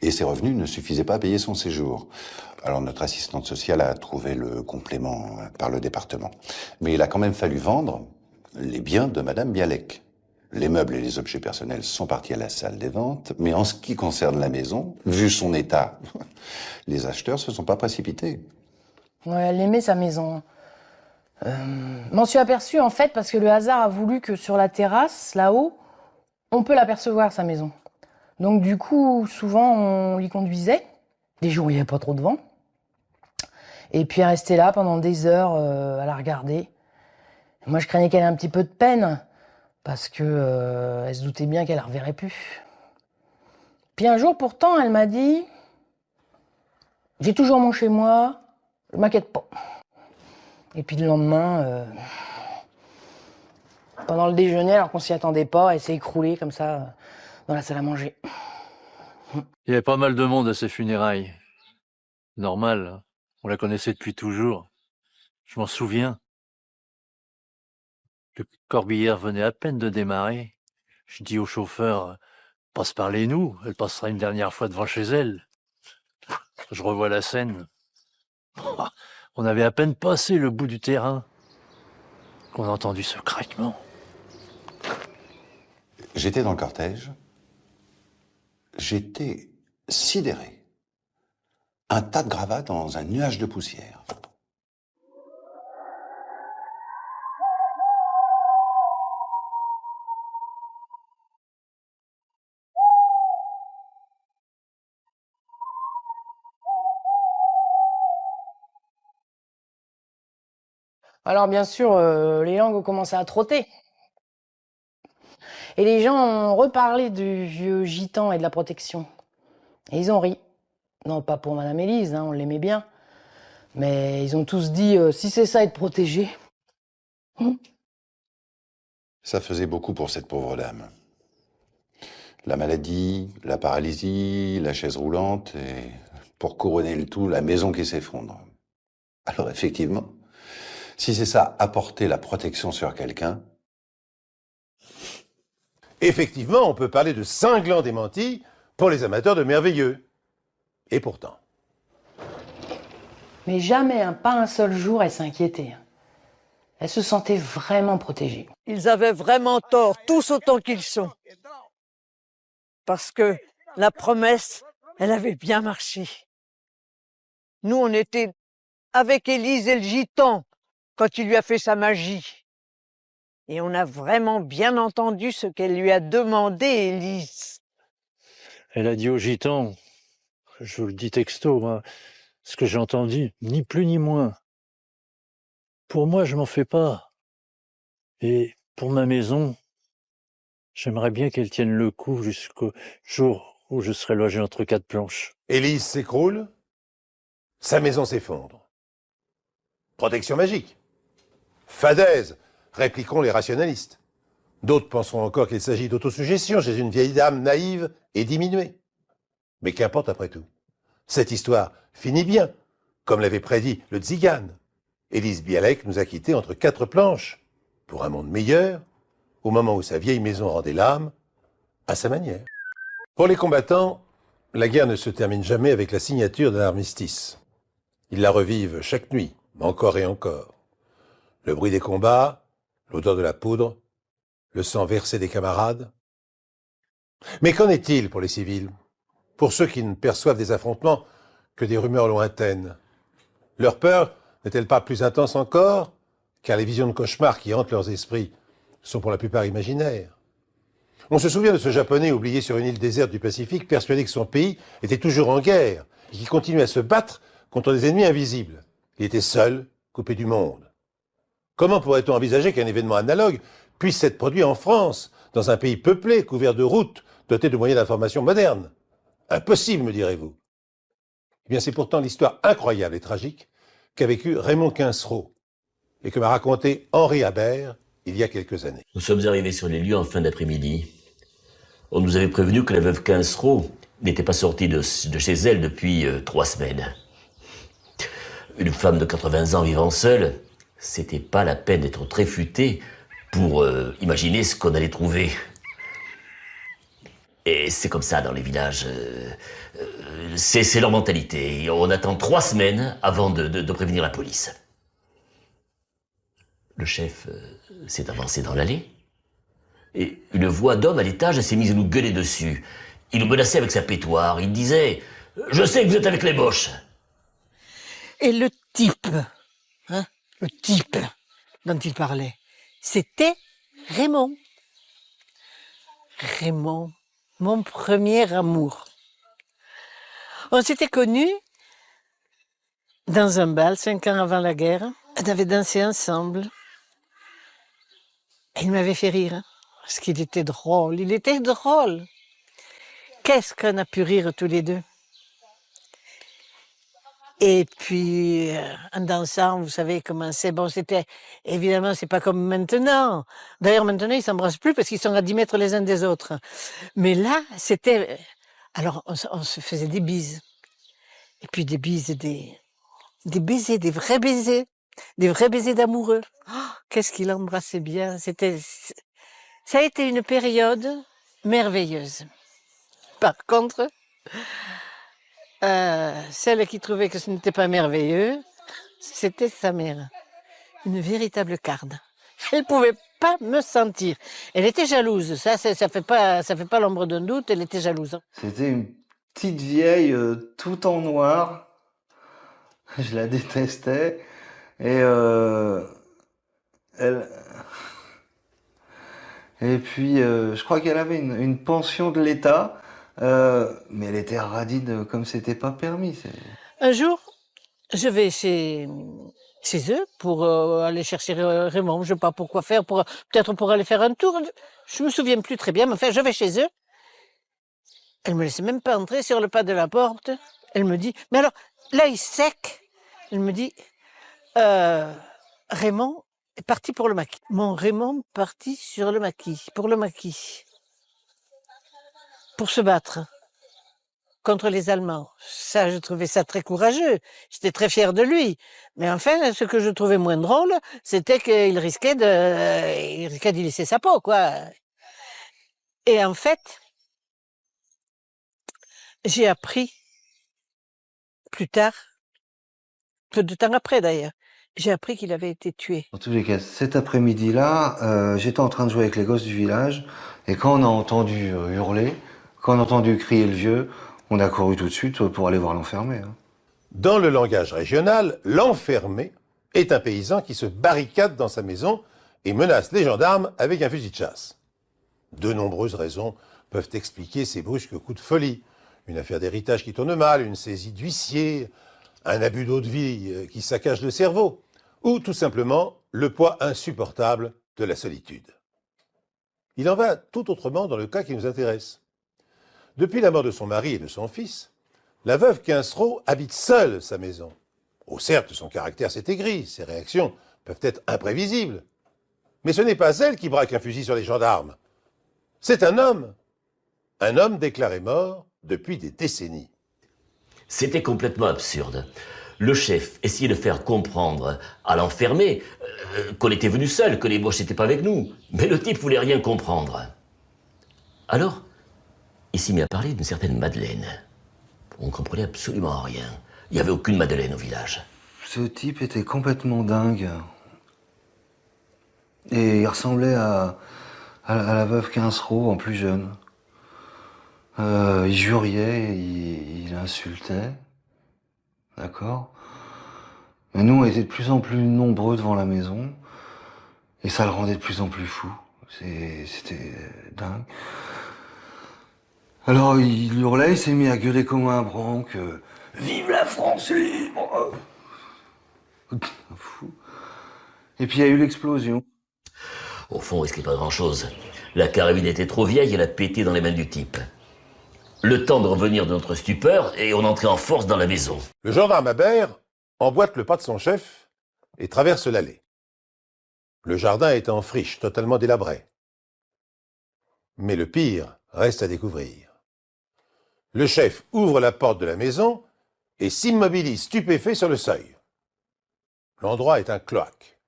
Et ses revenus ne suffisaient pas à payer son séjour. Alors notre assistante sociale a trouvé le complément par le département. Mais il a quand même fallu vendre les biens de Madame Bialek. Les meubles et les objets personnels sont partis à la salle des ventes, mais en ce qui concerne la maison, vu son état, les acheteurs se sont pas précipités. Ouais, elle aimait sa maison. M'en suis aperçue en fait parce que le hasard a voulu que sur la terrasse, là-haut, on peut l'apercevoir sa maison. Donc du coup, souvent on l'y conduisait, des jours où il n'y avait pas trop de vent. Et puis elle restait là pendant des heures à la regarder. Moi je craignais qu'elle ait un petit peu de peine. Parce que elle se doutait bien qu'elle ne la reverrait plus. Puis un jour, pourtant, elle m'a dit « J'ai toujours mon chez moi, je m'inquiète pas. » Et puis le lendemain, pendant le déjeuner, alors qu'on s'y attendait pas, elle s'est écroulée comme ça dans la salle à manger. Il y avait pas mal de monde à ses funérailles. Normal, on la connaissait depuis toujours. Je m'en souviens. Le corbillard venait à peine de démarrer. Je dis au chauffeur, passe par les nous, elle passera une dernière fois devant chez elle. Je revois la scène. On avait à peine passé le bout du terrain qu'on a entendu ce craquement. J'étais dans le cortège. J'étais sidéré. Un tas de gravats dans un nuage de poussière. Alors bien sûr, les langues ont commencé à trotter. Et les gens ont reparlé du vieux gitan et de la protection. Et ils ont ri. Non, pas pour Madame Élise, hein, on l'aimait bien. Mais ils ont tous dit, si c'est ça être protégé. Ça faisait beaucoup pour cette pauvre dame. La maladie, la paralysie, la chaise roulante et, pour couronner le tout, la maison qui s'effondre. Alors effectivement, si c'est ça, apporter la protection sur quelqu'un... Effectivement, on peut parler de cinglant démenti pour les amateurs de merveilleux. Et pourtant... Mais jamais, hein, pas un seul jour, elle s'inquiétait. Elle se sentait vraiment protégée. Ils avaient vraiment tort, tous autant qu'ils sont. Parce que la promesse, elle avait bien marché. Nous, on était avec Élise et le gitan quand il lui a fait sa magie. Et on a vraiment bien entendu ce qu'elle lui a demandé, Élise. Elle a dit au gitan, je vous le dis texto, hein, ce que j'ai entendu, ni plus ni moins. Pour moi, je m'en fais pas. Et pour ma maison, j'aimerais bien qu'elle tienne le coup jusqu'au jour où je serai logé entre quatre planches. Élise s'écroule, sa maison s'effondre. Protection magique. Fadaise, répliqueront les rationalistes. D'autres penseront encore qu'il s'agit d'autosuggestion chez une vieille dame naïve et diminuée. Mais qu'importe après tout. Cette histoire finit bien, comme l'avait prédit le Tzigane. Élise Bialek nous a quittés entre quatre planches, pour un monde meilleur, au moment où sa vieille maison rendait l'âme, à sa manière. Pour les combattants, la guerre ne se termine jamais avec la signature d'un armistice. Ils la revivent chaque nuit, encore et encore. Le bruit des combats, l'odeur de la poudre, le sang versé des camarades. Mais qu'en est-il pour les civils? Pour ceux qui ne perçoivent des affrontements que des rumeurs lointaines? Leur peur n'est-elle pas plus intense encore? Car les visions de cauchemars qui hantent leurs esprits sont pour la plupart imaginaires. On se souvient de ce Japonais oublié sur une île déserte du Pacifique, persuadé que son pays était toujours en guerre et qui continuait à se battre contre des ennemis invisibles. Il était seul, coupé du monde. Comment pourrait-on envisager qu'un événement analogue puisse s'être produit en France, dans un pays peuplé, couvert de routes, doté de moyens d'information modernes? Impossible, me direz-vous. Eh bien, c'est pourtant l'histoire incroyable et tragique qu'a vécue Raymond Quincereau et que m'a raconté Henri Habert il y a quelques années. Nous sommes arrivés sur les lieux en fin d'après-midi. On nous avait prévenu que la veuve Quincereau n'était pas sortie de chez elle depuis 3 semaines. Une femme de 80 ans vivant seule, c'était pas la peine d'être très futée pour imaginer ce qu'on allait trouver. Et c'est comme ça dans les villages. C'est leur mentalité. On attend 3 semaines avant de prévenir la police. Le chef s'est avancé dans l'allée. Et une voix d'homme à l'étage s'est mise à nous gueuler dessus. Il nous menaçait avec sa pétoire. Il disait « Je sais que vous êtes avec les Boches !» Et le type dont il parlait, c'était Raymond. Raymond, mon premier amour. On s'était connus dans un bal 5 ans avant la guerre. On avait dansé ensemble. Et il m'avait fait rire, parce qu'il était drôle. Il était drôle. qu'est-ce qu'on a pu rire tous les deux. Et puis, en dansant, vous savez comment c'est. Bon, c'était, évidemment, c'est pas comme maintenant. D'ailleurs, maintenant, ils s'embrassent plus parce qu'ils sont à 10 mètres les uns des autres. Mais là, c'était, alors, on se faisait des bises. Et puis des bises, des baisers, des vrais baisers d'amoureux. Oh, qu'est-ce qu'il embrassait bien. Ça a été une période merveilleuse. Par contre, celle qui trouvait que ce n'était pas merveilleux, c'était sa mère. Une véritable carde. Elle pouvait pas me sentir. Elle était jalouse. Ça fait pas l'ombre d'un doute. Elle était jalouse. C'était une petite vieille tout en noir. Je la détestais. Et puis je crois qu'elle avait une pension de l'État, mais elle était radine comme c'était pas permis. Un jour, je vais chez eux pour aller chercher Raymond. Je sais pas pourquoi faire, peut-être pour aller faire un tour. Je me souviens plus très bien, mais enfin, je vais chez eux. Elle me laisse même pas entrer sur le pas de la porte. Elle me dit, mais alors, l'œil sec, elle me dit, Raymond est parti pour le maquis. Mon Raymond parti sur le maquis, pour le maquis. Pour se battre contre les Allemands. Ça, je trouvais ça très courageux. J'étais très fière de lui. Mais enfin, ce que je trouvais moins drôle, c'était qu'il risquait d'y laisser sa peau, quoi. Et en fait, j'ai appris plus tard, peu de temps après d'ailleurs, j'ai appris qu'il avait été tué. En tous les cas, cet après-midi-là, j'étais en train de jouer avec les gosses du village, et quand on a entendu hurler, quand on a entendu crier le vieux, on a couru tout de suite pour aller voir l'enfermé. Dans le langage régional, l'enfermé est un paysan qui se barricade dans sa maison et menace les gendarmes avec un fusil de chasse. De nombreuses raisons peuvent expliquer ces brusques coups de folie. Une affaire d'héritage qui tourne mal, une saisie d'huissier, un abus d'eau de vie qui saccage le cerveau, ou tout simplement le poids insupportable de la solitude. Il en va tout autrement dans le cas qui nous intéresse. Depuis la mort de son mari et de son fils, la veuve Quincereau habite seule sa maison. Oh, certes, son caractère s'est aigri, ses réactions peuvent être imprévisibles. Mais ce n'est pas elle qui braque un fusil sur les gendarmes. C'est un homme déclaré mort depuis des décennies. C'était complètement absurde. Le chef essayait de faire comprendre à l'enfermé qu'on était venu seul, que les Boches n'étaient pas avec nous. Mais le type voulait rien comprendre. Alors, il s'est mis à parler d'une certaine Madeleine. On ne comprenait absolument rien. Il n'y avait aucune Madeleine au village. Ce type était complètement dingue. Et il ressemblait à la veuve Quincereau en plus jeune. Il juriait, il insultait. D'accord? Mais nous, on était de plus en plus nombreux devant la maison. Et ça le rendait de plus en plus fou. C'était dingue. Alors, il hurlait, il s'est mis à gueuler comme un branque. Vive la France libre! Fou. Et puis, il y a eu l'explosion. Au fond, il risquait pas grand-chose. La carabine était trop vieille, elle a pété dans les mains du type. Le temps de revenir de notre stupeur, et on entrait en force dans la maison. Le gendarme Habert emboîte le pas de son chef et traverse l'allée. Le jardin est en friche, totalement délabré. Mais le pire reste à découvrir. Le chef ouvre la porte de la maison et s'immobilise stupéfait sur le seuil. L'endroit est un cloaque.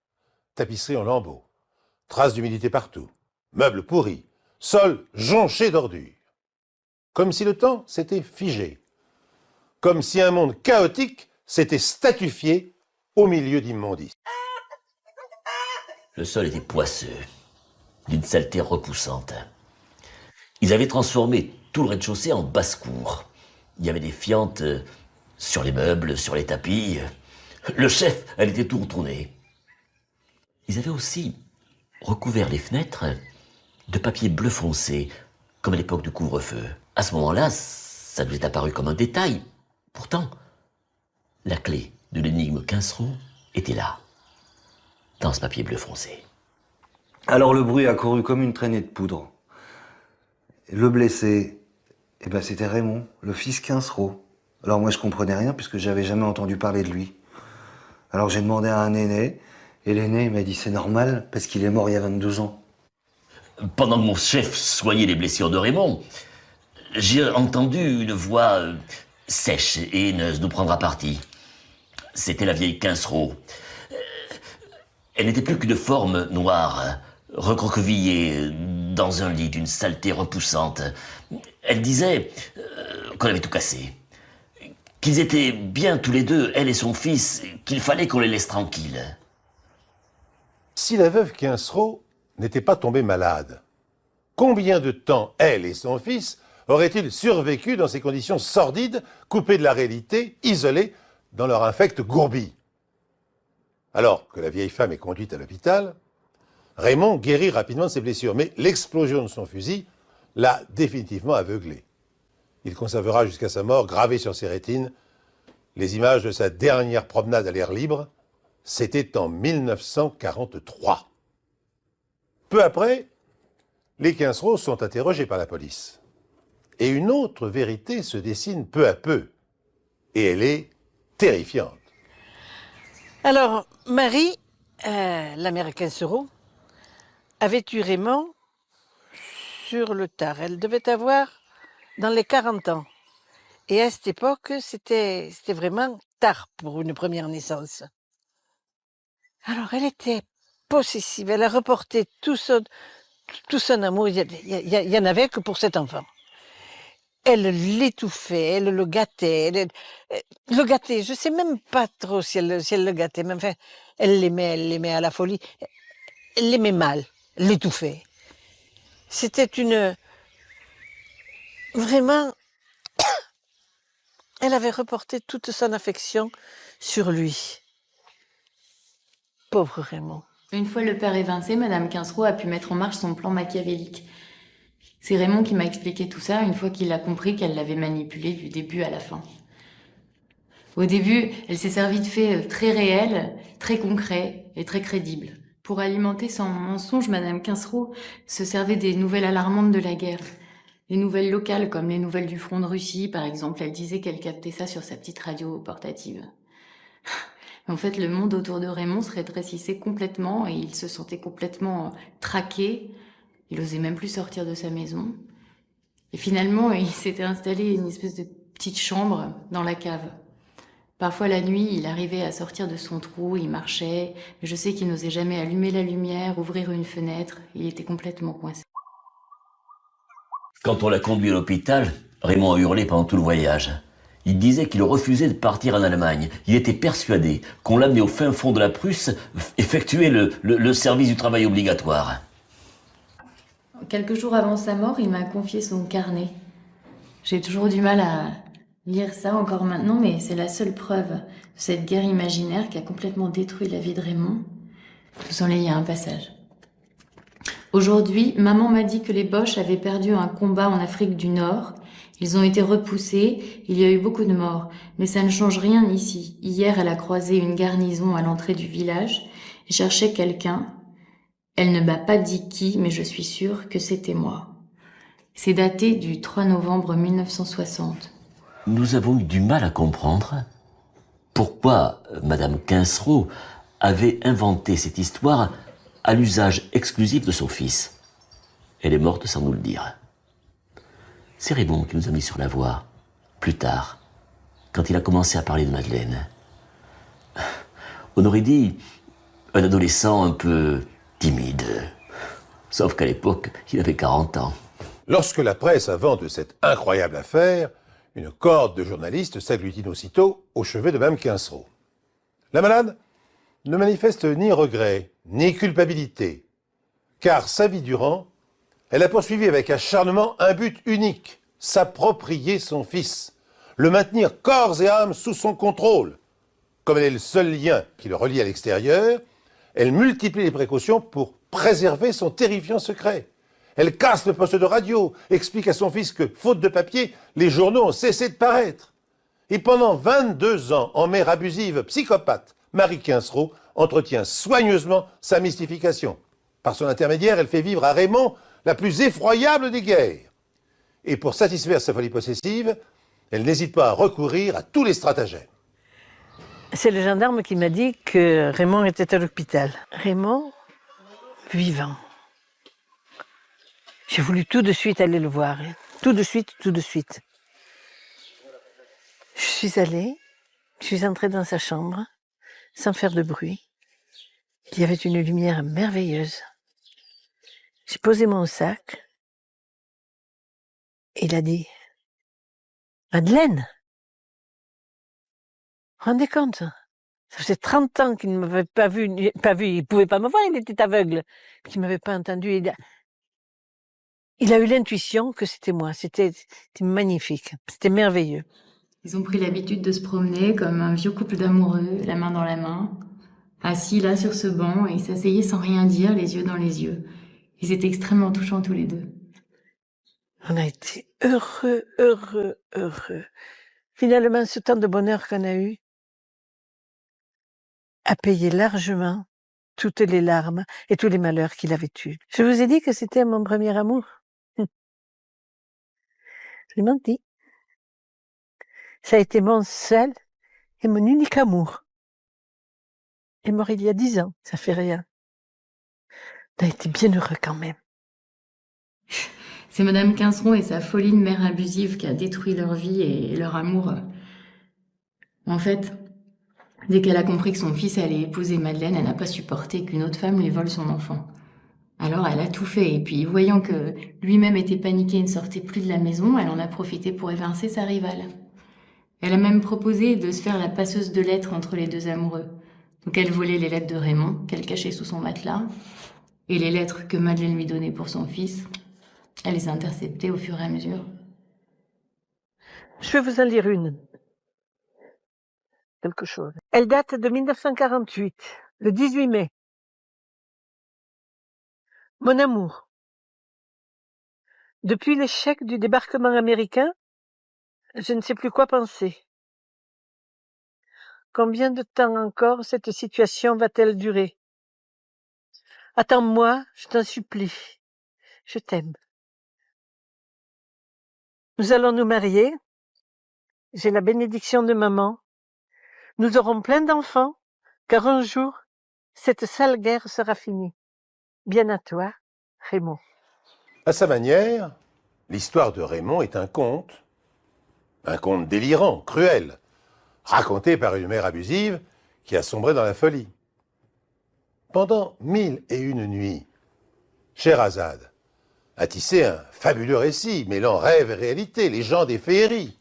Tapisserie en lambeaux, traces d'humidité partout, meubles pourris, sol jonché d'ordures. Comme si le temps s'était figé. Comme si un monde chaotique s'était statufié au milieu d'immondices. Le sol était poisseux, d'une saleté repoussante. Ils avaient transformé tout le rez-de-chaussée en basse-cour. Il y avait des fientes sur les meubles, sur les tapis. Le chef, elle était tout retournée. Ils avaient aussi recouvert les fenêtres de papier bleu foncé, comme à l'époque du couvre-feu. À ce moment-là, ça nous est apparu comme un détail. Pourtant, la clé de l'énigme Quincereau était là, dans ce papier bleu foncé. Alors le bruit a couru comme une traînée de poudre. Le blessé Eh ben, c'était Raymond, le fils Quincereau. Alors moi, je comprenais rien puisque j'avais jamais entendu parler de lui. Alors j'ai demandé à un aîné, et l'aîné il m'a dit c'est normal parce qu'il est mort il y a 22 ans. Pendant que mon chef soignait les blessures de Raymond, j'ai entendu une voix sèche et haineuse nous prendre à partie. C'était la vieille Quincereau. Elle n'était plus qu'une forme noire, recroquevillée dans un lit d'une saleté repoussante. Elle disait qu'on avait tout cassé. Qu'ils étaient bien tous les deux, elle et son fils, qu'il fallait qu'on les laisse tranquilles. Si la veuve Quincereau n'était pas tombée malade, combien de temps elle et son fils auraient-ils survécu dans ces conditions sordides, coupés de la réalité, isolés dans leur infecte gourbie? Alors que la vieille femme est conduite à l'hôpital, Raymond guérit rapidement de ses blessures, mais l'explosion de son fusil l'a définitivement aveuglé. Il conservera jusqu'à sa mort, gravées sur ses rétines, les images de sa dernière promenade à l'air libre. C'était en 1943. Peu après, les Quincereau sont interrogés par la police. Et une autre vérité se dessine peu à peu. Et elle est terrifiante. Alors, Marie, la mère Quincereau, avait tué Raymond sur le tard. Elle devait avoir dans les 40 ans. Et à cette époque, c'était vraiment tard pour une première naissance. Alors, elle était possessive. Elle a reporté tout son amour. Il y en avait que pour cet enfant. Elle l'étouffait, elle le gâtait. Le gâtait, je sais même pas trop si elle le gâtait, mais enfin, elle l'aimait à la folie. Elle l'aimait mal, l'étouffait. C'était vraiment, elle avait reporté toute son affection sur lui. Pauvre Raymond. Une fois le père évincé, Madame Quincereau a pu mettre en marche son plan machiavélique. C'est Raymond qui m'a expliqué tout ça une fois qu'il a compris qu'elle l'avait manipulé du début à la fin. Au début, elle s'est servie de faits très réels, très concrets et très crédibles. Pour alimenter son mensonge, Madame Quincereau se servait des nouvelles alarmantes de la guerre. Les nouvelles locales, comme les nouvelles du front de Russie, par exemple. Elle disait qu'elle captait ça sur sa petite radio portative. En fait, le monde autour de Raymond se rétrécissait complètement et il se sentait complètement traqué. Il osait même plus sortir de sa maison. Et finalement, il s'était installé une espèce de petite chambre dans la cave. Parfois, la nuit, il arrivait à sortir de son trou, il marchait. Mais je sais qu'il n'osait jamais allumer la lumière, ouvrir une fenêtre. Il était complètement coincé. Quand on l'a conduit à l'hôpital, Raymond a hurlé pendant tout le voyage. Il disait qu'il refusait de partir en Allemagne. Il était persuadé qu'on l'amenait au fin fond de la Prusse effectuer le service du travail obligatoire. Quelques jours avant sa mort, il m'a confié son carnet. J'ai toujours du mal à lire ça encore maintenant, mais c'est la seule preuve de cette guerre imaginaire qui a complètement détruit la vie de Raymond. Vous en lire un passage. Aujourd'hui, maman m'a dit que les Boches avaient perdu un combat en Afrique du Nord. Ils ont été repoussés, il y a eu beaucoup de morts. Mais ça ne change rien ici. Hier, elle a croisé une garnison à l'entrée du village et cherchait quelqu'un. Elle ne m'a pas dit qui, mais je suis sûre que c'était moi. C'est daté du 3 novembre 1960. Nous avons eu du mal à comprendre pourquoi Madame Quincereau avait inventé cette histoire à l'usage exclusif de son fils. Elle est morte sans nous le dire. C'est Raymond qui nous a mis sur la voie, plus tard, quand il a commencé à parler de Madeleine. On aurait dit un adolescent un peu timide. Sauf qu'à l'époque, il avait 40 ans. Lorsque la presse invent de cette incroyable affaire, une corde de journalistes s'agglutine aussitôt au chevet de Mme Quincereau. La malade ne manifeste ni regret, ni culpabilité, car sa vie durant, elle a poursuivi avec acharnement un but unique, s'approprier son fils, le maintenir corps et âme sous son contrôle. Comme elle est le seul lien qui le relie à l'extérieur, elle multiplie les précautions pour préserver son terrifiant secret. Elle casse le poste de radio, explique à son fils que, faute de papier, les journaux ont cessé de paraître. Et pendant 22 ans, en mère abusive, psychopathe, Marie Quincereau entretient soigneusement sa mystification. Par son intermédiaire, elle fait vivre à Raymond la plus effroyable des guerres. Et pour satisfaire sa folie possessive, elle n'hésite pas à recourir à tous les stratagèmes. C'est le gendarme qui m'a dit que Raymond était à l'hôpital. Raymond, vivant. J'ai voulu tout de suite aller le voir. Tout de suite, tout de suite. Je suis allée, je suis entrée dans sa chambre, sans faire de bruit. Il y avait une lumière merveilleuse. J'ai posé mon sac. Et il a dit, « Madeleine, rendez compte, ça faisait 30 ans qu'il ne m'avait pas vu, il pouvait pas me voir, il était aveugle, qu'il m'avait pas entendu. Il a eu l'intuition que c'était moi, c'était magnifique, c'était merveilleux. » Ils ont pris l'habitude de se promener comme un vieux couple d'amoureux, la main dans la main, assis là sur ce banc, et ils s'asseyaient sans rien dire, les yeux dans les yeux. Ils étaient extrêmement touchants tous les deux. On a été heureux, heureux, heureux. Finalement, ce temps de bonheur qu'on a eu a payé largement toutes les larmes et tous les malheurs qu'il avait eus. Je vous ai dit que c'était mon premier amour. J'ai menti. Ça a été mon seul et mon unique amour. Il est mort il y a 10 ans, ça fait rien. On a été bien heureux quand même. C'est Madame Quinceron et sa folie de mère abusive qui a détruit leur vie et leur amour. En fait, dès qu'elle a compris que son fils allait épouser Madeleine, elle n'a pas supporté qu'une autre femme lui vole son enfant. Alors elle a tout fait, et puis voyant que lui-même était paniqué et ne sortait plus de la maison, elle en a profité pour évincer sa rivale. Elle a même proposé de se faire la passeuse de lettres entre les deux amoureux. Donc elle volait les lettres de Raymond, qu'elle cachait sous son matelas, et les lettres que Madeleine lui donnait pour son fils, elle les a interceptées au fur et à mesure. Je vais vous en lire une. Quelque chose. Elle date de 1948, le 18 mai. Mon amour, depuis l'échec du débarquement américain, je ne sais plus quoi penser. Combien de temps encore cette situation va-t-elle durer? Attends-moi, je t'en supplie. Je t'aime. Nous allons nous marier. J'ai la bénédiction de maman. Nous aurons plein d'enfants, car un jour, cette sale guerre sera finie. Bien à toi, Raymond. À sa manière, l'histoire de Raymond est un conte délirant, cruel, raconté par une mère abusive qui a sombré dans la folie. Pendant 1001 nuits, Scheherazade a tissé un fabuleux récit mêlant rêve et réalité, légende et féerie.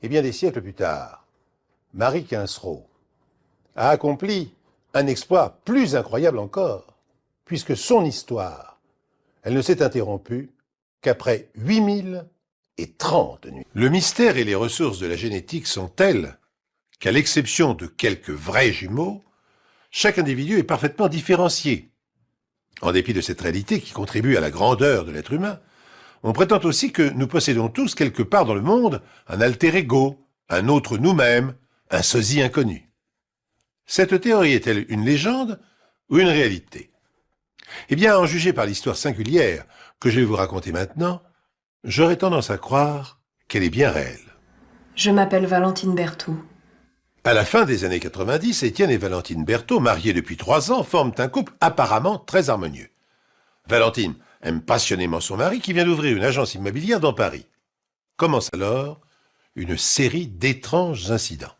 Et bien des siècles plus tard, Marie Quincereau a accompli un exploit plus incroyable encore, puisque son histoire, elle ne s'est interrompue qu'après 8030 nuits. Le mystère et les ressources de la génétique sont tels qu'à l'exception de quelques vrais jumeaux, chaque individu est parfaitement différencié. En dépit de cette réalité qui contribue à la grandeur de l'être humain, on prétend aussi que nous possédons tous quelque part dans le monde un alter ego, un autre nous-mêmes, un sosie inconnu. Cette théorie est-elle une légende ou une réalité? Eh bien, à en juger par l'histoire singulière que je vais vous raconter maintenant, j'aurais tendance à croire qu'elle est bien réelle. Je m'appelle Valentine Berthoud. À la fin des années 90, Étienne et Valentine Berthaud, mariés depuis 3 ans, forment un couple apparemment très harmonieux. Valentine aime passionnément son mari qui vient d'ouvrir une agence immobilière dans Paris. Commence alors une série d'étranges incidents.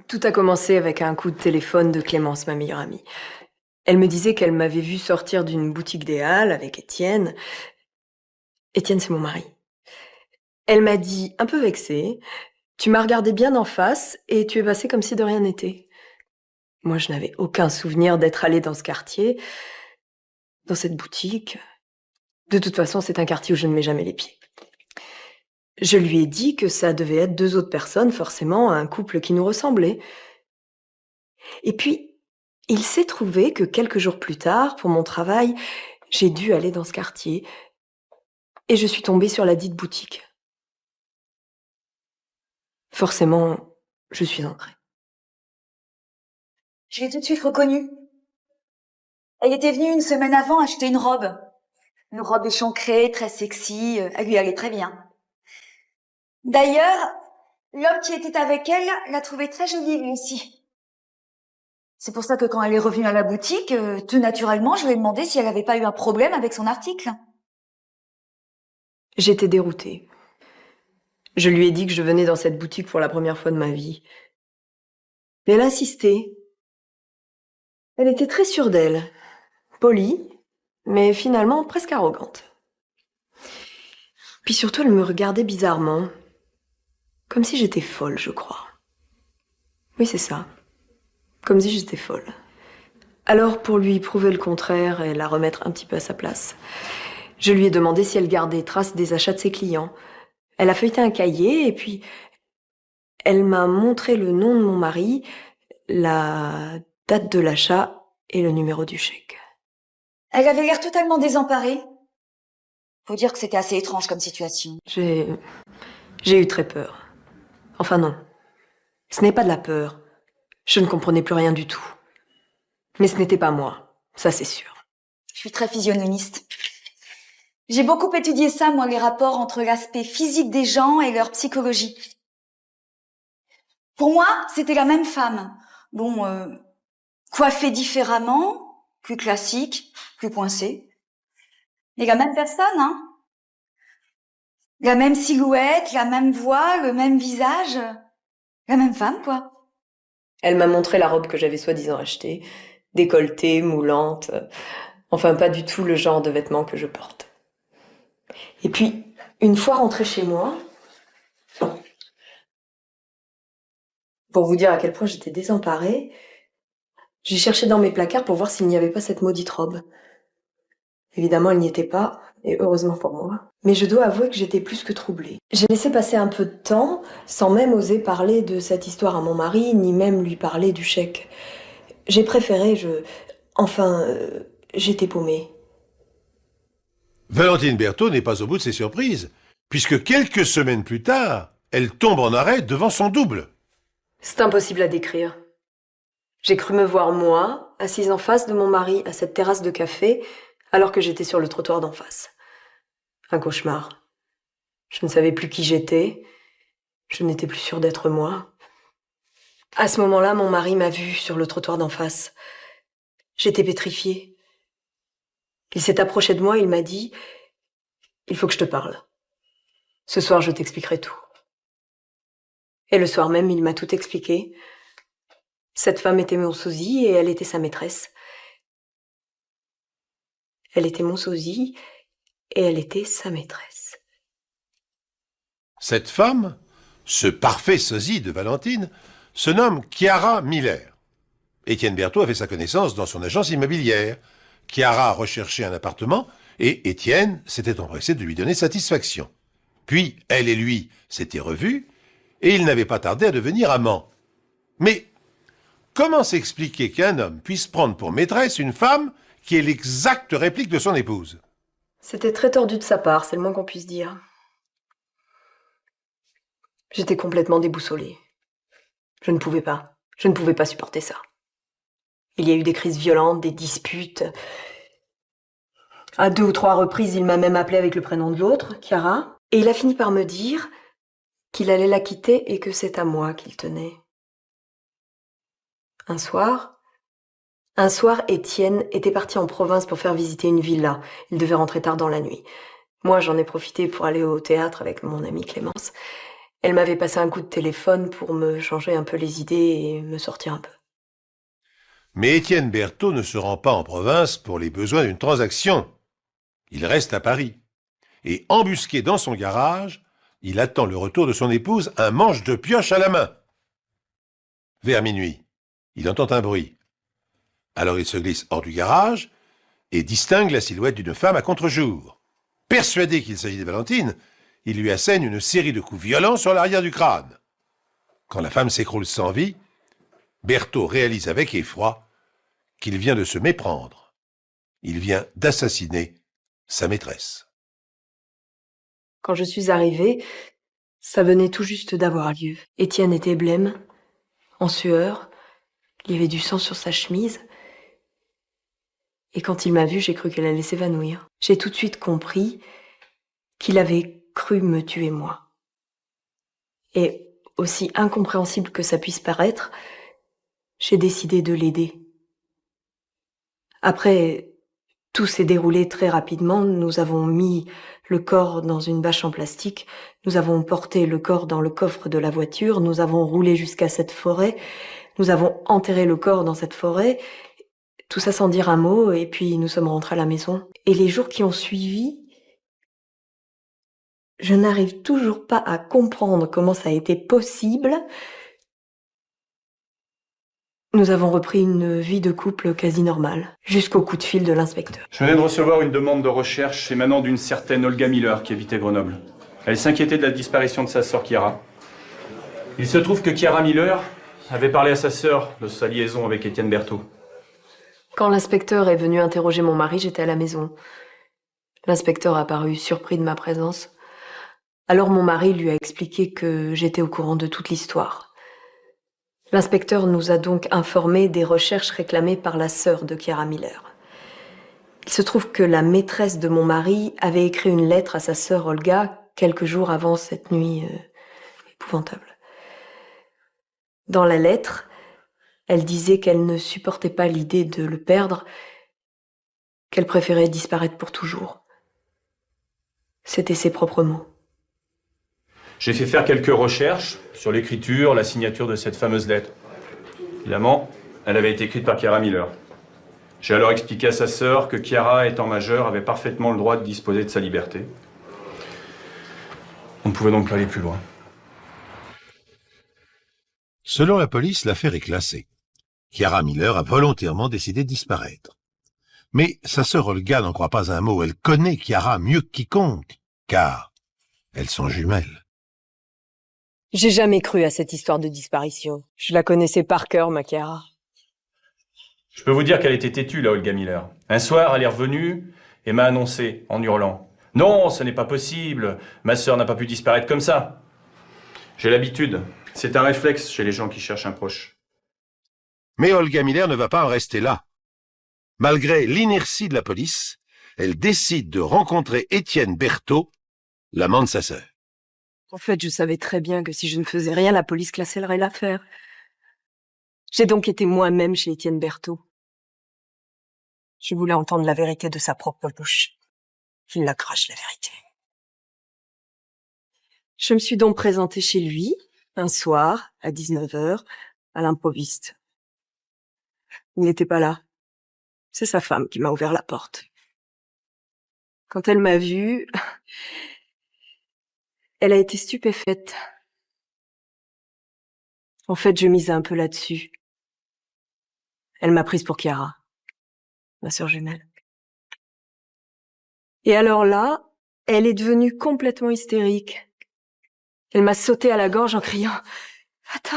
Tout a commencé avec un coup de téléphone de Clémence, ma meilleure amie. Elle me disait qu'elle m'avait vu sortir d'une boutique des Halles avec Étienne. Étienne, c'est mon mari. Elle m'a dit, un peu vexée, « Tu m'as regardé bien d'en face et tu es passé comme si de rien n'était. » Moi, je n'avais aucun souvenir d'être allée dans ce quartier, dans cette boutique. De toute façon, c'est un quartier où je ne mets jamais les pieds. Je lui ai dit que ça devait être 2 autres personnes, forcément, un couple qui nous ressemblait. Et puis, il s'est trouvé que quelques jours plus tard, pour mon travail, j'ai dû aller dans ce quartier et je suis tombée sur la dite boutique. Forcément, je suis entrée. Je l'ai tout de suite reconnue. Elle était venue une semaine avant acheter une robe. Une robe échancrée, très sexy, elle lui allait très bien. D'ailleurs, l'homme qui était avec elle l'a trouvée très jolie lui aussi. C'est pour ça que quand elle est revenue à la boutique, tout naturellement, je lui ai demandé si elle n'avait pas eu un problème avec son article. J'étais déroutée. Je lui ai dit que je venais dans cette boutique pour la première fois de ma vie. Mais elle insistait. Elle était très sûre d'elle, polie, mais finalement presque arrogante. Puis surtout, elle me regardait bizarrement, comme si j'étais folle, je crois. Oui, c'est ça. Comme si j'étais folle. Alors, pour lui prouver le contraire et la remettre un petit peu à sa place, je lui ai demandé si elle gardait trace des achats de ses clients. Elle a feuilleté un cahier et puis elle m'a montré le nom de mon mari, la date de l'achat et le numéro du chèque. Elle avait l'air totalement désemparée. Faut dire que c'était assez étrange comme situation. J'ai eu très peur. Enfin non, ce n'est pas de la peur. Je ne comprenais plus rien du tout. Mais ce n'était pas moi, ça c'est sûr. Je suis très physionomiste. J'ai beaucoup étudié ça, moi, les rapports entre l'aspect physique des gens et leur psychologie. Pour moi, c'était la même femme. Bon, coiffée différemment, plus classique, plus coincée. Mais la même personne, hein. La même silhouette, la même voix, le même visage. La même femme, quoi. Elle m'a montré la robe que j'avais soi-disant achetée, décolletée, moulante, enfin pas du tout le genre de vêtements que je porte. Et puis, une fois rentrée chez moi, pour vous dire à quel point j'étais désemparée, j'ai cherché dans mes placards pour voir s'il n'y avait pas cette maudite robe. Évidemment, elle n'y était pas, et heureusement pour moi. Mais je dois avouer que j'étais plus que troublée. J'ai laissé passer un peu de temps, sans même oser parler de cette histoire à mon mari, ni même lui parler du chèque. J'ai préféré, j'étais paumée. Valentine Berthaud n'est pas au bout de ses surprises, puisque quelques semaines plus tard, elle tombe en arrêt devant son double. C'est impossible à décrire. J'ai cru me voir, moi, assise en face de mon mari à cette terrasse de café, alors que j'étais sur le trottoir d'en face. Un cauchemar. Je ne savais plus qui j'étais. Je n'étais plus sûre d'être moi. À ce moment-là, mon mari m'a vue sur le trottoir d'en face. J'étais pétrifiée. Il s'est approché de moi et il m'a dit « Il faut que je te parle. Ce soir, je t'expliquerai tout. » Et le soir même, il m'a tout expliqué. Cette femme était mon sosie et elle était sa maîtresse. Elle était mon sosie et elle était sa maîtresse. Cette femme, ce parfait sosie de Valentine, se nomme Chiara Miller. Étienne Berthaud a fait sa connaissance dans son agence immobilière. Chiara a recherché un appartement et Étienne s'était empressé de lui donner satisfaction. Puis, elle et lui s'étaient revus et ils n'avaient pas tardé à devenir amants. Mais comment s'expliquer qu'un homme puisse prendre pour maîtresse une femme qui est l'exacte réplique de son épouse? C'était très tordu de sa part, c'est le moins qu'on puisse dire. J'étais complètement déboussolée. Je ne pouvais pas supporter ça. Il y a eu des crises violentes, des disputes. À 2 ou 3 reprises, il m'a même appelée avec le prénom de l'autre, Chiara, et il a fini par me dire qu'il allait la quitter et que c'est à moi qu'il tenait. Un soir, Étienne était parti en province pour faire visiter une villa. Il devait rentrer tard dans la nuit. Moi, j'en ai profité pour aller au théâtre avec mon amie Clémence. Elle m'avait passé un coup de téléphone pour me changer un peu les idées et me sortir un peu. Mais Étienne Berthaud ne se rend pas en province pour les besoins d'une transaction. Il reste à Paris. Et embusqué dans son garage, il attend le retour de son épouse, un manche de pioche à la main. Vers minuit, il entend un bruit. Alors il se glisse hors du garage et distingue la silhouette d'une femme à contre-jour. Persuadé qu'il s'agit de Valentine, il lui assène une série de coups violents sur l'arrière du crâne. Quand la femme s'écroule sans vie, Berthaud réalise avec effroi qu'il vient de se méprendre. Il vient d'assassiner sa maîtresse. Quand je suis arrivée, ça venait tout juste d'avoir lieu. Étienne était blême, en sueur, il y avait du sang sur sa chemise. Et quand il m'a vue, j'ai cru qu'elle allait s'évanouir. J'ai tout de suite compris qu'il avait cru me tuer moi. Et aussi incompréhensible que ça puisse paraître, j'ai décidé de l'aider. Après, tout s'est déroulé très rapidement. Nous avons mis le corps dans une bâche en plastique. Nous avons porté le corps dans le coffre de la voiture. Nous avons roulé jusqu'à cette forêt. Nous avons enterré le corps dans cette forêt. Tout ça sans dire un mot. Et puis nous sommes rentrés à la maison. Et les jours qui ont suivi, je n'arrive toujours pas à comprendre comment ça a été possible. Nous avons repris une vie de couple quasi normale, jusqu'au coup de fil de l'inspecteur. Je venais de recevoir une demande de recherche émanant d'une certaine Olga Miller qui habitait Grenoble. Elle s'inquiétait de la disparition de sa sœur Chiara. Il se trouve que Chiara Miller avait parlé à sa sœur de sa liaison avec Étienne Berthaud. Quand l'inspecteur est venu interroger mon mari, j'étais à la maison. L'inspecteur a paru surpris de ma présence. Alors mon mari lui a expliqué que j'étais au courant de toute l'histoire. L'inspecteur nous a donc informés des recherches réclamées par la sœur de Chiara Miller. Il se trouve que la maîtresse de mon mari avait écrit une lettre à sa sœur Olga quelques jours avant cette nuit épouvantable. Dans la lettre, elle disait qu'elle ne supportait pas l'idée de le perdre, qu'elle préférait disparaître pour toujours. C'était ses propres mots. J'ai fait faire quelques recherches sur l'écriture, la signature de cette fameuse lettre. Évidemment, elle avait été écrite par Chiara Miller. J'ai alors expliqué à sa sœur que Chiara, étant majeure, avait parfaitement le droit de disposer de sa liberté. On ne pouvait donc pas aller plus loin. Selon la police, l'affaire est classée. Chiara Miller a volontairement décidé de disparaître. Mais sa sœur Olga n'en croit pas un mot. Elle connaît Chiara mieux que quiconque, car elles sont jumelles. J'ai jamais cru à cette histoire de disparition. Je la connaissais par cœur, ma Chiara. Je peux vous dire qu'elle était têtue, la Olga Miller. Un soir, elle est revenue et m'a annoncé, en hurlant, « Non, ce n'est pas possible. Ma sœur n'a pas pu disparaître comme ça. » J'ai l'habitude. C'est un réflexe chez les gens qui cherchent un proche. Mais Olga Miller ne va pas en rester là. Malgré l'inertie de la police, elle décide de rencontrer Étienne Berthaud, l'amant de sa sœur. En fait, je savais très bien que si je ne faisais rien, la police classerait l'affaire. J'ai donc été moi-même chez Étienne Berthaud. Je voulais entendre la vérité de sa propre bouche. Il la crache, la vérité. Je me suis donc présentée chez lui, un soir, à 19h, à l'improviste. Il n'était pas là. C'est sa femme qui m'a ouvert la porte. Quand elle m'a vue, elle a été stupéfaite. En fait, je misais un peu là-dessus. Elle m'a prise pour Chiara, ma sœur jumelle. Et alors là, elle est devenue complètement hystérique. Elle m'a sauté à la gorge en criant « Attends,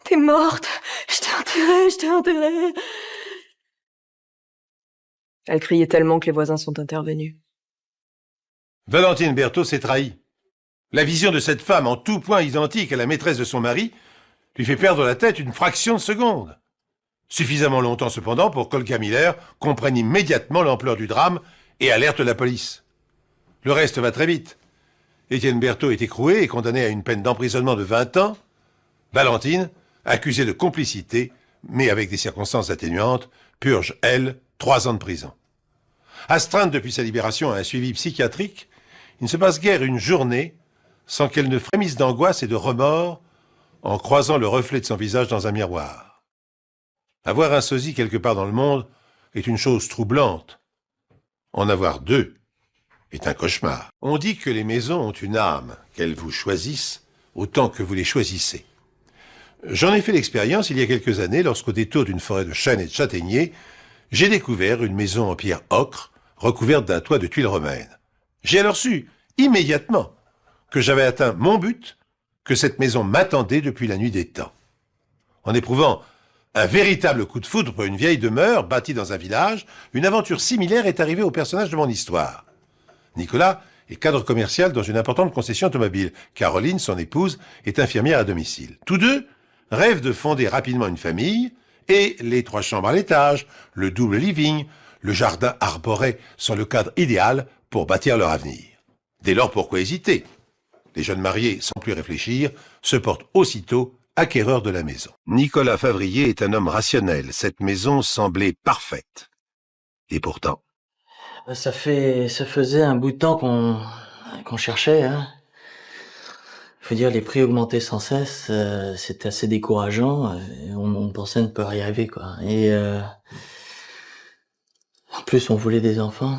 t'es morte, je t'ai enterrée !» Elle criait tellement que les voisins sont intervenus. Valentine Berthaud s'est trahie. La vision de cette femme en tout point identique à la maîtresse de son mari lui fait perdre la tête une fraction de seconde. Suffisamment longtemps cependant pour qu'Olga Miller comprenne immédiatement l'ampleur du drame et alerte la police. Le reste va très vite. Étienne Berthaud est écroué et condamné à une peine d'emprisonnement de 20 ans. Valentine, accusée de complicité, mais avec des circonstances atténuantes, purge, elle, 3 ans de prison. Astreinte depuis sa libération à un suivi psychiatrique, il ne se passe guère une journée sans qu'elle ne frémisse d'angoisse et de remords en croisant le reflet de son visage dans un miroir. Avoir un sosie quelque part dans le monde est une chose troublante. En avoir 2 est un cauchemar. On dit que les maisons ont une âme, qu'elles vous choisissent autant que vous les choisissez. J'en ai fait l'expérience il y a quelques années lorsqu'au détour d'une forêt de chênes et de châtaigniers, j'ai découvert une maison en pierre ocre recouverte d'un toit de tuiles romaines. J'ai alors su, immédiatement, que j'avais atteint mon but, que cette maison m'attendait depuis la nuit des temps. En éprouvant un véritable coup de foudre pour une vieille demeure bâtie dans un village, une aventure similaire est arrivée au personnage de mon histoire. Nicolas est cadre commercial dans une importante concession automobile. Caroline, son épouse, est infirmière à domicile. Tous deux rêvent de fonder rapidement une famille et les 3 chambres à l'étage, le double living, le jardin arboré sont le cadre idéal pour bâtir leur avenir. Dès lors, pourquoi hésiter? Les jeunes mariés, sans plus réfléchir, se portent aussitôt acquéreurs de la maison. Nicolas Favrier est un homme rationnel. Cette maison semblait parfaite. Et pourtant... Ça faisait un bout de temps qu'on cherchait, hein. Faut dire, les prix augmentaient sans cesse, c'était assez décourageant, on pensait ne pas y arriver, quoi. Et en plus, on voulait des enfants.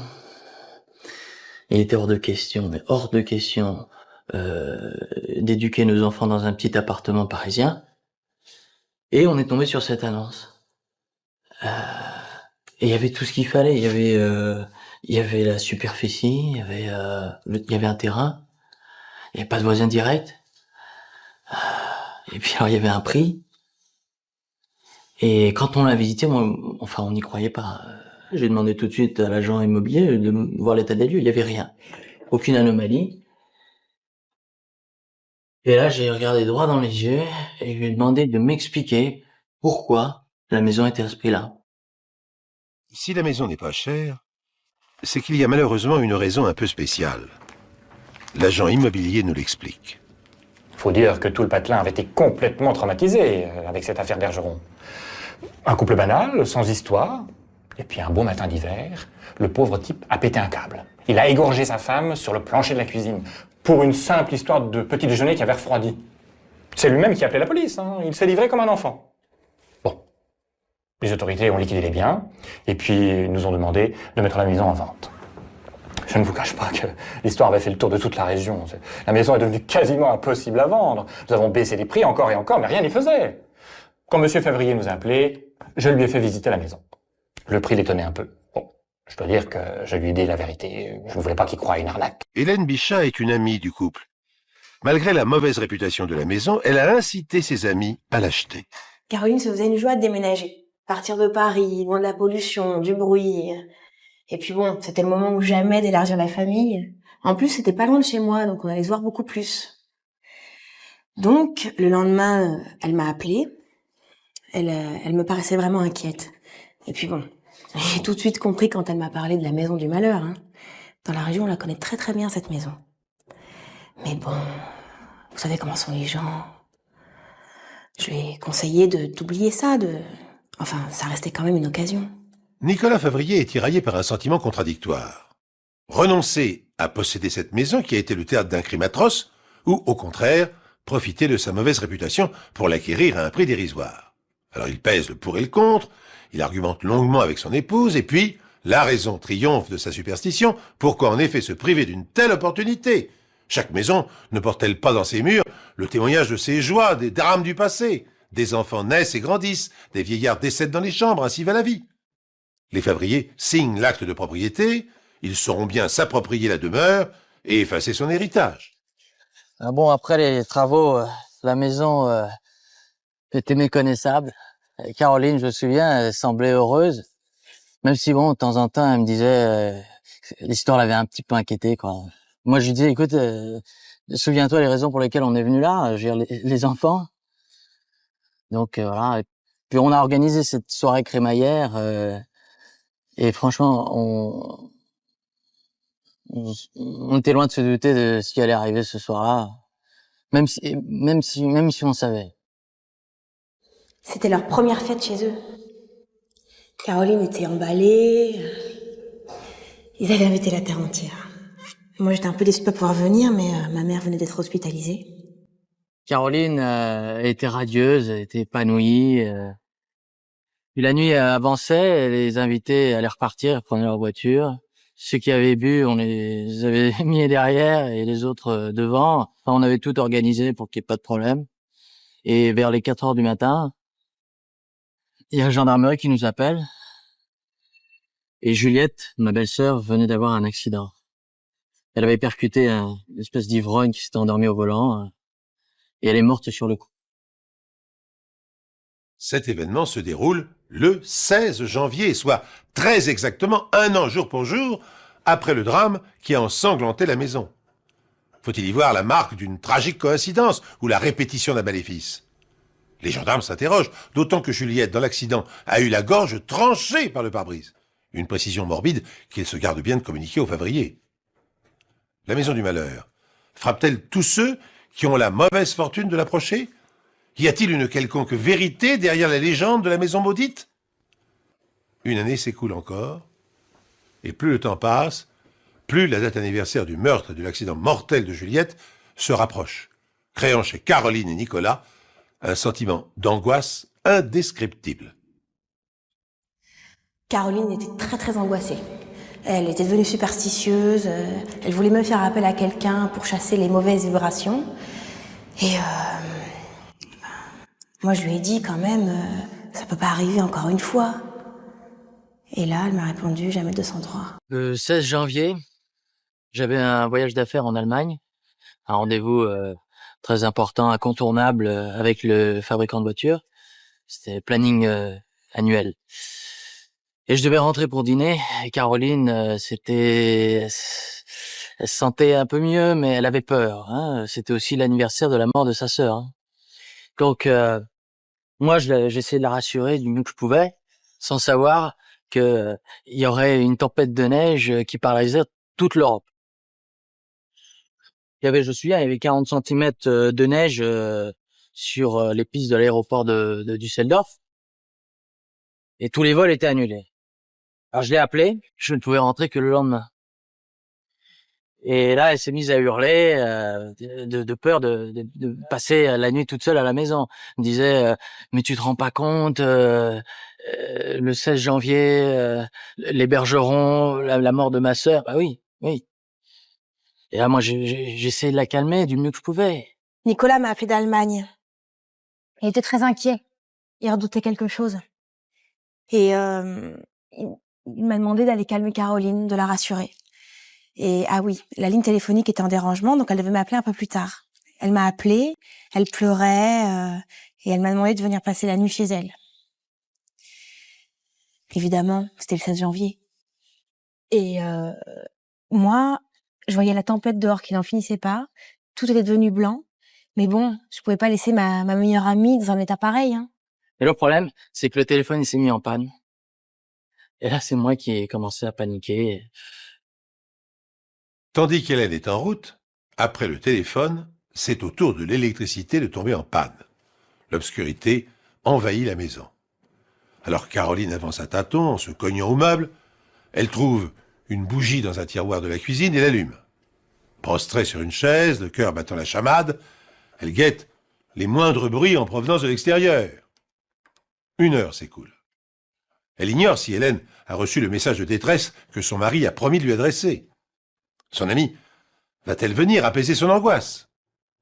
Il était hors de question, mais hors de question, d'éduquer nos enfants dans un petit appartement parisien. Et on est tombé sur cette annonce. Et il y avait tout ce qu'il fallait. Il y avait la superficie, il y avait un terrain, il n'y avait pas de voisin direct. Et puis alors il y avait un prix. Et quand on l'a visité, on n'y croyait pas. J'ai demandé tout de suite à l'agent immobilier de voir l'état des lieux. Il n'y avait rien, aucune anomalie. Et là, j'ai regardé droit dans les yeux et je lui ai demandé de m'expliquer pourquoi la maison était à ce prix-là. Si la maison n'est pas chère, c'est qu'il y a malheureusement une raison un peu spéciale. L'agent immobilier nous l'explique. Faut dire que tout le patelin avait été complètement traumatisé avec cette affaire Bergeron. Un couple banal, sans histoire, et puis un beau matin d'hiver, le pauvre type a pété un câble. Il a égorgé sa femme sur le plancher de la cuisine, pour une simple histoire de petit déjeuner qui avait refroidi. C'est lui-même qui a appelé la police, hein. Il s'est livré comme un enfant. Bon. Les autorités ont liquidé les biens, et puis nous ont demandé de mettre la maison en vente. Je ne vous cache pas que l'histoire avait fait le tour de toute la région. La maison est devenue quasiment impossible à vendre. Nous avons baissé les prix encore et encore, mais rien n'y faisait. Quand M. Favrier nous a appelés, je lui ai fait visiter la maison. Le prix l'étonnait un peu. Bon, je dois dire que je lui ai dit la vérité. Je ne voulais pas qu'il croie à une arnaque. Hélène Bichat est une amie du couple. Malgré la mauvaise réputation de la maison, elle a incité ses amis à l'acheter. Caroline se faisait une joie de déménager. Partir de Paris, loin de la pollution, du bruit. Et puis bon, c'était le moment ou jamais d'élargir la famille. En plus, c'était pas loin de chez moi, donc on allait se voir beaucoup plus. Donc, le lendemain, elle m'a appelée. Elle me paraissait vraiment inquiète. Et puis bon, j'ai tout de suite compris quand elle m'a parlé de la maison du malheur. Hein. Dans la région, on la connaît très très bien, cette maison. Mais bon, vous savez comment sont les gens. Je lui ai conseillé d'oublier ça, Enfin, ça restait quand même une occasion. Nicolas Favrier est tiraillé par un sentiment contradictoire. Renoncer à posséder cette maison qui a été le théâtre d'un crime atroce, ou, au contraire, profiter de sa mauvaise réputation pour l'acquérir à un prix dérisoire. Alors il pèse le pour et le contre, il argumente longuement avec son épouse, et puis, la raison triomphe de sa superstition. Pourquoi en effet se priver d'une telle opportunité? Chaque maison ne porte-t-elle pas dans ses murs le témoignage de ses joies, des drames du passé? Des enfants naissent et grandissent, des vieillards décèdent dans les chambres, ainsi va la vie. Les Favrier signent l'acte de propriété, ils sauront bien s'approprier la demeure et effacer son héritage. Ah bon, après les travaux, la maison était méconnaissable. Et Caroline, je me souviens, elle semblait heureuse. Même si bon, de temps en temps, elle me disait, l'histoire l'avait un petit peu inquiétée, quoi. Moi, je lui disais, écoute, souviens-toi les raisons pour lesquelles on est venu là, je veux dire, les enfants. Donc voilà. Et puis on a organisé cette soirée crémaillère. Et franchement, on était loin de se douter de ce qui allait arriver ce soir-là, même si on savait. C'était leur première fête chez eux. Caroline était emballée. Ils avaient invité la terre entière. Moi, j'étais un peu déçue de pas pouvoir venir, mais ma mère venait d'être hospitalisée. Caroline était radieuse, elle était épanouie. Puis la nuit avançait, les invités allaient repartir, prenaient leur voiture. Ceux qui avaient bu, on les avait mis derrière et les autres devant. Enfin, on avait tout organisé pour qu'il n'y ait pas de problème. Et vers les 4 heures du matin, il y a la gendarmerie qui nous appelle. Et Juliette, ma belle-sœur, venait d'avoir un accident. Elle avait percuté une espèce d'ivrogne qui s'était endormi au volant. Et elle est morte sur le coup. Cet événement se déroule le 16 janvier, soit très exactement 1 an jour pour jour après le drame qui a ensanglanté la maison. Faut-il y voir la marque d'une tragique coïncidence ou la répétition d'un maléfice? Les gendarmes s'interrogent, d'autant que Juliette, dans l'accident, a eu la gorge tranchée par le pare-brise. Une précision morbide qu'il se garde bien de communiquer au Favrier. La maison du malheur frappe-t-elle tous ceux qui ont la mauvaise fortune de l'approcher? Y a-t-il une quelconque vérité derrière la légende de la maison maudite? Une année s'écoule encore, et plus le temps passe, plus la date anniversaire du meurtre et de l'accident mortel de Juliette se rapproche, créant chez Caroline et Nicolas un sentiment d'angoisse indescriptible. Caroline était très très angoissée. Elle était devenue superstitieuse, elle voulait même faire appel à quelqu'un pour chasser les mauvaises vibrations. Et moi je lui ai dit quand même, ça peut pas arriver encore une fois. Et là, elle m'a répondu, jamais 203. Le 16 janvier, j'avais un voyage d'affaires en Allemagne, un rendez-vous très important, incontournable avec le fabricant de voitures. C'était planning annuel. Et je devais rentrer pour dîner. Et Caroline, elle se sentait un peu mieux, mais elle avait peur. Hein. C'était aussi l'anniversaire de la mort de sa sœur. Hein. Donc, moi, j'essayais de la rassurer du mieux que je pouvais, sans savoir que il y aurait une tempête de neige qui paralyserait toute l'Europe. Je me souviens, il y avait 40 centimètres de neige sur les pistes de l'aéroport de Düsseldorf. Et tous les vols étaient annulés. Alors je l'ai appelée, je ne pouvais rentrer que le lendemain. Et là, elle s'est mise à hurler de peur de passer la nuit toute seule à la maison. Elle me disait mais tu te rends pas compte, le 16 janvier, les Bergerons, la mort de ma sœur. Bah oui. Et là, moi, j'essayais de la calmer du mieux que je pouvais. Nicolas m'a appelé d'Allemagne. Il était très inquiet. Il redoutait quelque chose. Et il m'a demandé d'aller calmer Caroline, de la rassurer. Et ah oui, la ligne téléphonique était en dérangement, donc elle devait m'appeler un peu plus tard. Elle m'a appelée, elle pleurait, et elle m'a demandé de venir passer la nuit chez elle. Évidemment, c'était le 16 janvier. Et moi, je voyais la tempête dehors qui n'en finissait pas. Tout était devenu blanc. Mais bon, je pouvais pas laisser ma meilleure amie dans un état pareil. Hein. Et le problème, c'est que le téléphone il s'est mis en panne. Et là, c'est moi qui ai commencé à paniquer. Tandis qu'Hélène est en route, après le téléphone, c'est au tour de l'électricité de tomber en panne. L'obscurité envahit la maison. Alors Caroline avance à tâtons en se cognant au meuble. Elle trouve une bougie dans un tiroir de la cuisine et l'allume. Prostrée sur une chaise, le cœur battant la chamade, elle guette les moindres bruits en provenance de l'extérieur. 1 heure s'écoule. Elle ignore si Hélène a reçu le message de détresse que son mari a promis de lui adresser. Son amie va-t-elle venir apaiser son angoisse?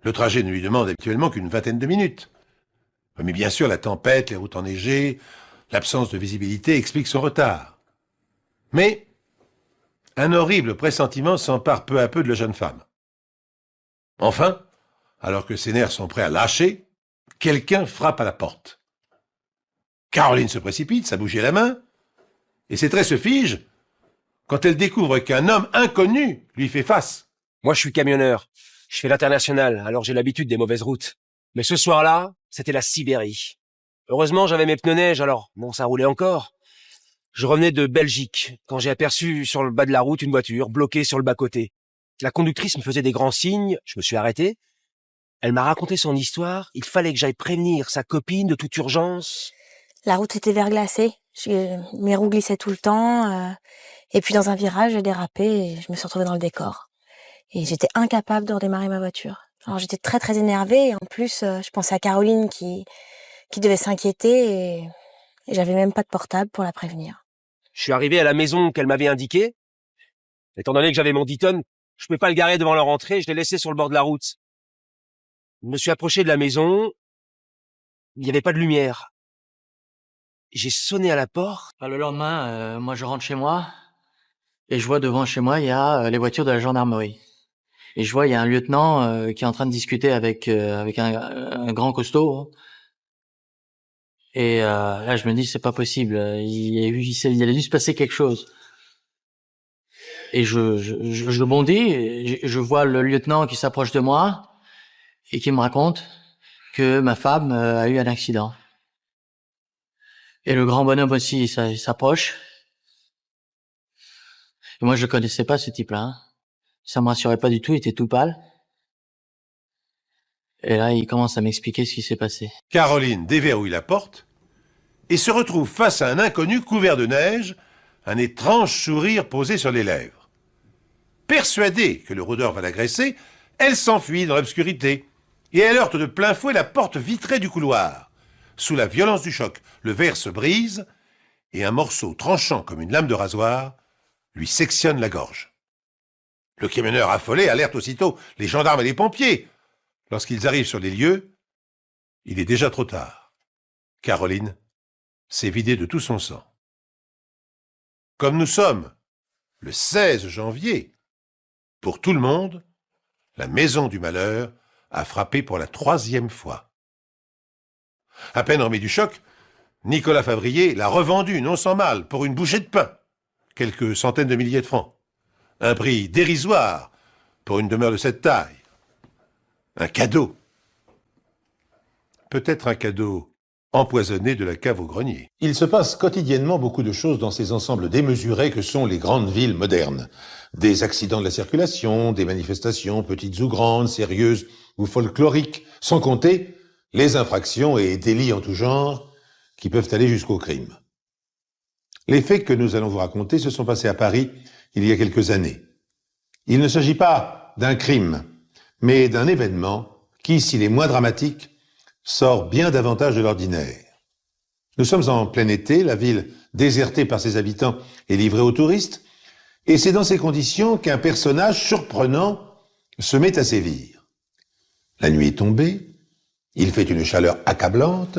Le trajet ne lui demande habituellement qu'une vingtaine de minutes. Mais bien sûr, la tempête, les routes enneigées, l'absence de visibilité expliquent son retard. Mais un horrible pressentiment s'empare peu à peu de la jeune femme. Enfin, alors que ses nerfs sont prêts à lâcher, quelqu'un frappe à la porte. Caroline se précipite, sa bougie à la main, et ses traits se figent quand elle découvre qu'un homme inconnu lui fait face. Moi, je suis camionneur. Je fais l'international, alors j'ai l'habitude des mauvaises routes. Mais ce soir-là, c'était la Sibérie. Heureusement, j'avais mes pneus neige, alors bon, ça roulait encore. Je revenais de Belgique, quand j'ai aperçu sur le bas de la route une voiture bloquée sur le bas-côté. La conductrice me faisait des grands signes, je me suis arrêté. Elle m'a raconté son histoire, il fallait que j'aille prévenir sa copine de toute urgence. La route était verglacée, mes roues glissaient tout le temps, et puis dans un virage, j'ai dérapé et je me suis retrouvée dans le décor. Et j'étais incapable de redémarrer ma voiture. Alors j'étais très très énervée, et en plus, je pensais à Caroline qui devait s'inquiéter, et j'avais même pas de portable pour la prévenir. Je suis arrivé à la maison qu'elle m'avait indiquée. Étant donné que j'avais mon 10 tonnes, je pouvais pas le garer devant leur entrée, je l'ai laissé sur le bord de la route. Je me suis approché de la maison, il n'y avait pas de lumière. J'ai sonné à la porte. Le lendemain, moi je rentre chez moi et je vois devant chez moi il y a les voitures de la gendarmerie. Et je vois il y a un lieutenant qui est en train de discuter avec un grand costaud. Et là je me dis c'est pas possible, il a dû se passer quelque chose. Et je bondis, et je vois le lieutenant qui s'approche de moi et qui me raconte que ma femme a eu un accident. Et le grand bonhomme aussi, il s'approche. Et moi, je le connaissais pas, ce type-là. Hein. Ça me rassurait pas du tout, il était tout pâle. Et là, il commence à m'expliquer ce qui s'est passé. Caroline déverrouille la porte et se retrouve face à un inconnu couvert de neige, un étrange sourire posé sur les lèvres. Persuadée que le rôdeur va l'agresser, elle s'enfuit dans l'obscurité et elle heurte de plein fouet la porte vitrée du couloir. Sous la violence du choc, le verre se brise et un morceau tranchant comme une lame de rasoir lui sectionne la gorge. Le camionneur affolé alerte aussitôt les gendarmes et les pompiers. Lorsqu'ils arrivent sur les lieux, il est déjà trop tard. Caroline s'est vidée de tout son sang. Comme nous sommes le 16 janvier, pour tout le monde, la maison du malheur a frappé pour la 3e fois. À peine remis du choc, Nicolas Favrier l'a revendu, non sans mal, pour une bouchée de pain, quelques centaines de milliers de francs. Un prix dérisoire pour une demeure de cette taille. Un cadeau. Peut-être un cadeau empoisonné de la cave au grenier. Il se passe quotidiennement beaucoup de choses dans ces ensembles démesurés que sont les grandes villes modernes. Des accidents de la circulation, des manifestations, petites ou grandes, sérieuses ou folkloriques, sans compter les infractions et délits en tout genre qui peuvent aller jusqu'au crime. Les faits que nous allons vous raconter se sont passés à Paris il y a quelques années. Il ne s'agit pas d'un crime, mais d'un événement qui, s'il est moins dramatique, sort bien davantage de l'ordinaire. Nous sommes en plein été, la ville désertée par ses habitants est livrée aux touristes, et c'est dans ces conditions qu'un personnage surprenant se met à sévir. La nuit est tombée, il fait une chaleur accablante,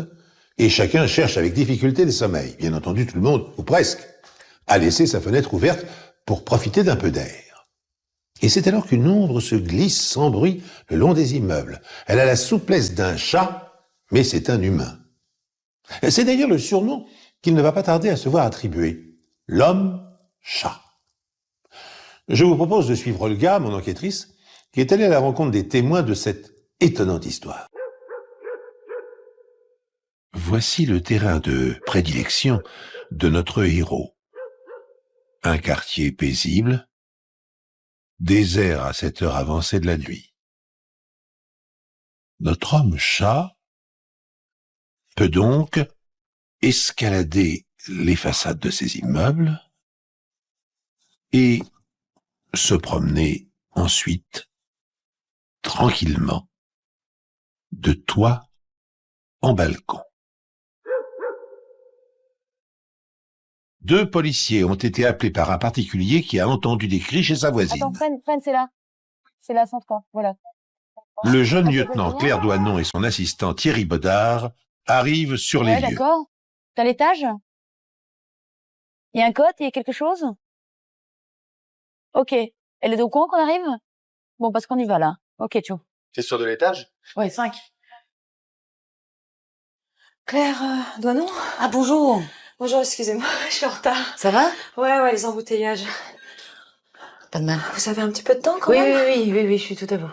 et chacun cherche avec difficulté le sommeil. Bien entendu, tout le monde, ou presque, a laissé sa fenêtre ouverte pour profiter d'un peu d'air. Et c'est alors qu'une ombre se glisse sans bruit le long des immeubles. Elle a la souplesse d'un chat, mais c'est un humain. C'est d'ailleurs le surnom qu'il ne va pas tarder à se voir attribuer. L'homme-chat. Je vous propose de suivre Olga, mon enquêtrice, qui est allée à la rencontre des témoins de cette étonnante histoire. Voici le terrain de prédilection de notre héros. Un quartier paisible, désert à cette heure avancée de la nuit. Notre homme-chat peut donc escalader les façades de ces immeubles et se promener ensuite tranquillement de toit en balcon. 2 policiers ont été appelés par un particulier qui a entendu des cris chez sa voisine. Attends, freine, c'est là. C'est là, sans camp, voilà. Le jeune lieutenant Claire Doinon et son assistant Thierry Bodard arrivent sur les lieux. D'accord. T'as l'étage? Il y a un code, il y a quelque chose? Ok. Elle est au courant qu'on arrive? Bon, parce qu'on y va, là. Ok, tchou. T'es sûr de l'étage? Ouais, 5. Claire Doinon? Ah, bonjour. Bonjour, excusez-moi, je suis en retard. Ça va? Ouais, les embouteillages. Pas de mal. Vous avez un petit peu de temps quand même? Oui, je suis tout à vous.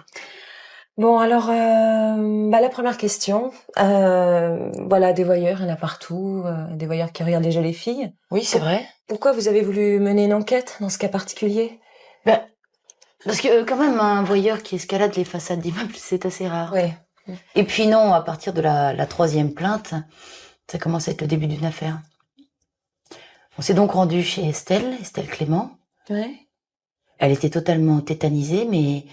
Bon, alors, la première question. Voilà, des voyeurs, il y en a partout. Des voyeurs qui regardent déjà les filles. Oui, c'est vrai. Pourquoi vous avez voulu mener une enquête dans ce cas particulier? Parce que quand même, un voyeur qui escalade les façades d'immeubles, c'est assez rare. Ouais. Et puis non, à partir de la 3e plainte, ça commence à être le début d'une affaire. On s'est donc rendu chez Estelle Clément. Ouais. Elle était totalement tétanisée, mais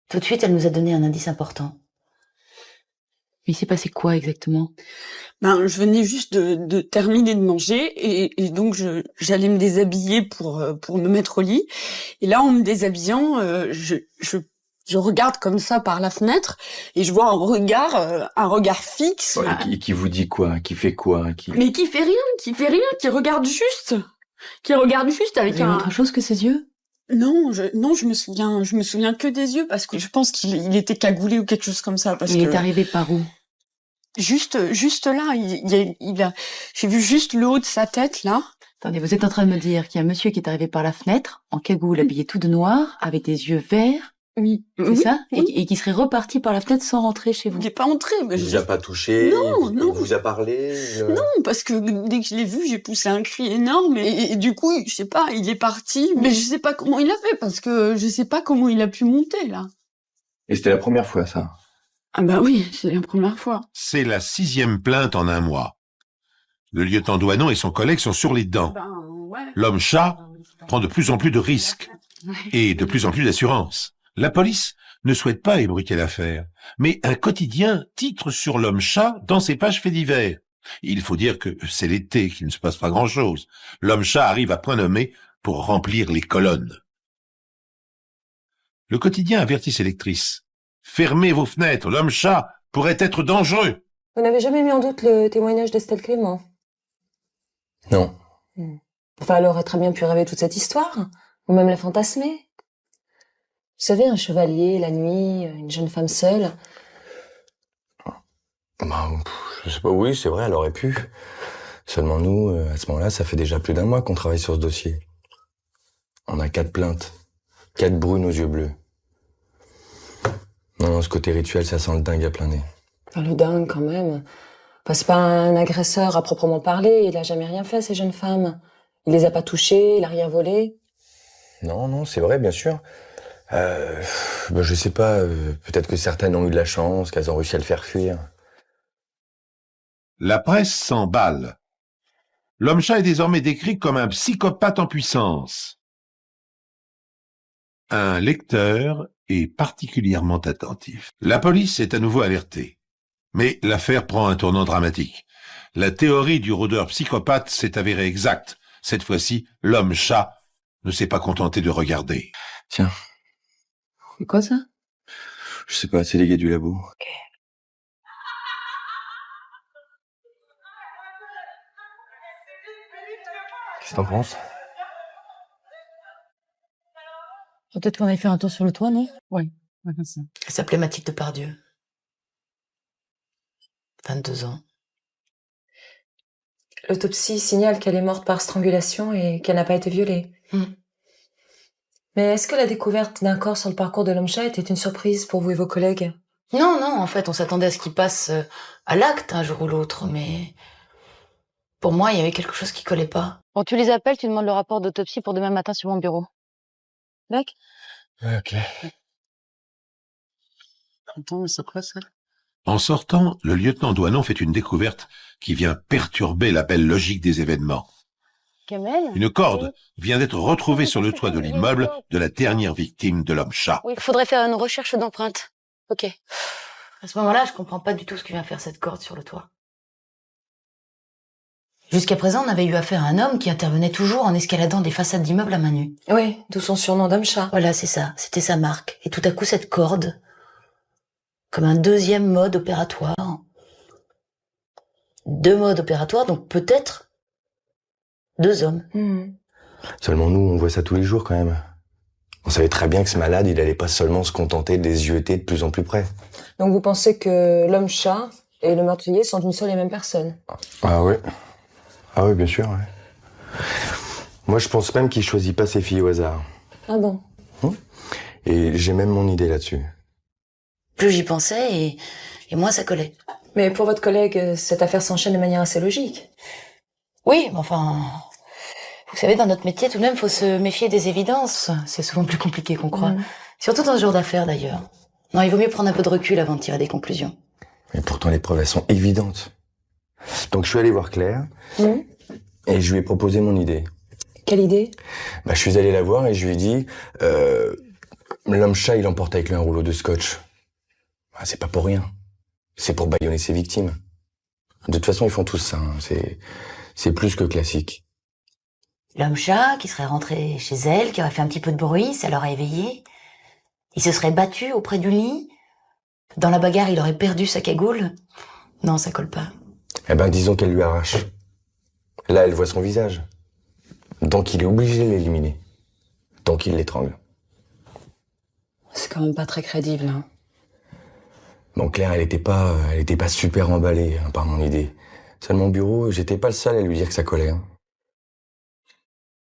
tout de suite, elle nous a donné un indice important. Il s'est passé quoi exactement? Je venais juste de terminer de manger et donc j'allais me déshabiller pour me mettre au lit. Et là, en me déshabillant, je regarde comme ça par la fenêtre et je vois un regard fixe. Ouais, qui vous dit quoi? Qui fait quoi? Mais qui fait rien, qui regarde juste avec Il y a autre chose que ses yeux? Non, je me souviens que des yeux parce que je pense qu'il était cagoulé ou quelque chose comme ça. Il est arrivé par où? Juste là, j'ai vu juste le haut de sa tête là. Attendez, vous êtes en train de me dire qu'il y a un monsieur qui est arrivé par la fenêtre, en cagoule, habillé tout de noir, avec des yeux verts, Oui. C'est ça? Et qui serait reparti par la fenêtre sans rentrer chez vous? Il est pas entré, mais Il vous a pas touché? Non, Il non. vous a parlé? Non, parce que dès que je l'ai vu, j'ai poussé un cri énorme et du coup, je sais pas, il est parti, mais je sais pas comment il a fait parce que je sais pas comment il a pu monter là. Et c'était la première fois, ça? Ah bah oui, c'est la première fois. C'est la 6e plainte en un mois. Le lieutenant Douanon et son collègue sont sur les dents. L'homme-chat prend de plus en plus de risques et de plus en plus d'assurances. La police ne souhaite pas ébruiter l'affaire, mais un quotidien titre sur l'homme-chat dans ses pages faits divers. Il faut dire que c'est l'été, qu'il ne se passe pas grand-chose. L'homme-chat arrive à point nommé pour remplir les colonnes. Le quotidien avertit ses lectrices. Fermez vos fenêtres, l'homme-chat pourrait être dangereux. Vous n'avez jamais mis en doute le témoignage d'Estelle Clément? Non. Enfin, elle aurait très bien pu rêver toute cette histoire, ou même la fantasmer. Vous savez, un chevalier, la nuit, une jeune femme seule. Bah, je sais pas, oui, c'est vrai, elle aurait pu. Seulement nous, à ce moment-là, ça fait déjà plus d'un mois qu'on travaille sur ce dossier. On a 4 plaintes. 4 brunes aux yeux bleus. Non, ce côté rituel, ça sent le dingue à plein nez. Enfin, le dingue, quand même. Enfin, c'est pas un agresseur à proprement parler, il a jamais rien fait, ces jeunes femmes. Il les a pas touchées, il a rien volé. Non, c'est vrai, bien sûr. Je sais pas, peut-être que certaines ont eu de la chance, qu'elles ont réussi à le faire fuir. La presse s'emballe. L'homme-chat est désormais décrit comme un psychopathe en puissance. Un lecteur est particulièrement attentif. La police est à nouveau alertée. Mais l'affaire prend un tournant dramatique. La théorie du rôdeur psychopathe s'est avérée exacte. Cette fois-ci, l'homme-chat ne s'est pas contenté de regarder. Tiens. C'est quoi ça? Je sais pas, c'est les gars du labo. Qu'est-ce que t'en penses? Peut-être qu'on allait faire un tour sur le toit, non? Ouais, comme ça. Elle s'appelait Mathilde Depardieu. 22 ans. L'autopsie signale qu'elle est morte par strangulation et qu'elle n'a pas été violée. Mais est-ce que la découverte d'un corps sur le parcours de l'homme-chat était une surprise pour vous et vos collègues? Non, en fait, on s'attendait à ce qu'il passe à l'acte un jour ou l'autre, mais pour moi, il y avait quelque chose qui collait pas. Bon, tu les appelles, tu demandes le rapport d'autopsie pour demain matin sur mon bureau. D'accord? Ouais, ok. Attends, c'est quoi ça? En sortant, le lieutenant Douanon fait une découverte qui vient perturber la belle logique des événements. Kamel? Une corde vient d'être retrouvée sur le toit de l'immeuble de la dernière victime de l'homme-chat. Oui, il faudrait faire une recherche d'empreintes. Ok. À ce moment-là, je comprends pas du tout ce que vient faire cette corde sur le toit. Jusqu'à présent, on avait eu affaire à un homme qui intervenait toujours en escaladant des façades d'immeubles à main nue. Oui, d'où son surnom d'homme-chat. Voilà, c'est ça. C'était sa marque. Et tout à coup, cette corde, comme un deuxième mode opératoire. 2 modes opératoires, donc peut-être 2 hommes. Seulement nous, on voit ça tous les jours quand même. On savait très bien que ce malade, il allait pas seulement se contenter de les yeuter de plus en plus près. Donc vous pensez que l'homme-chat et le meurtrier sont une seule et même personne? Ah oui, bien sûr, ouais. Moi, je pense même qu'il choisit pas ses filles au hasard. Ah bon? Et j'ai même mon idée là-dessus. Plus j'y pensais, et moins ça collait. Mais pour votre collègue, cette affaire s'enchaîne de manière assez logique. Oui, mais enfin... Vous savez, dans notre métier, tout de même, faut se méfier des évidences. C'est souvent plus compliqué qu'on croit. Surtout dans ce genre d'affaires, d'ailleurs. Non, il vaut mieux prendre un peu de recul avant de tirer des conclusions. Et pourtant, les preuves, elles sont évidentes. Donc, je suis allé voir Claire, et je lui ai proposé mon idée. Quelle idée? Je suis allé la voir et je lui ai dit, l'homme-chat, il emporte avec lui un rouleau de scotch. C'est pas pour rien. C'est pour bâillonner ses victimes. De toute façon, ils font tous ça. C'est plus que classique. L'homme-chat qui serait rentré chez elle, qui aurait fait un petit peu de bruit, ça l'aurait éveillé. Il se serait battu auprès du lit. Dans la bagarre, il aurait perdu sa cagoule. Non, ça colle pas. Disons qu'elle lui arrache. Là, elle voit son visage. Donc, il est obligé de l'éliminer. Donc, il l'étrangle. C'est quand même pas très crédible, hein. Bon, Claire, elle était pas super emballée par mon idée. Seul mon bureau, j'étais pas le seul à lui dire que ça collait.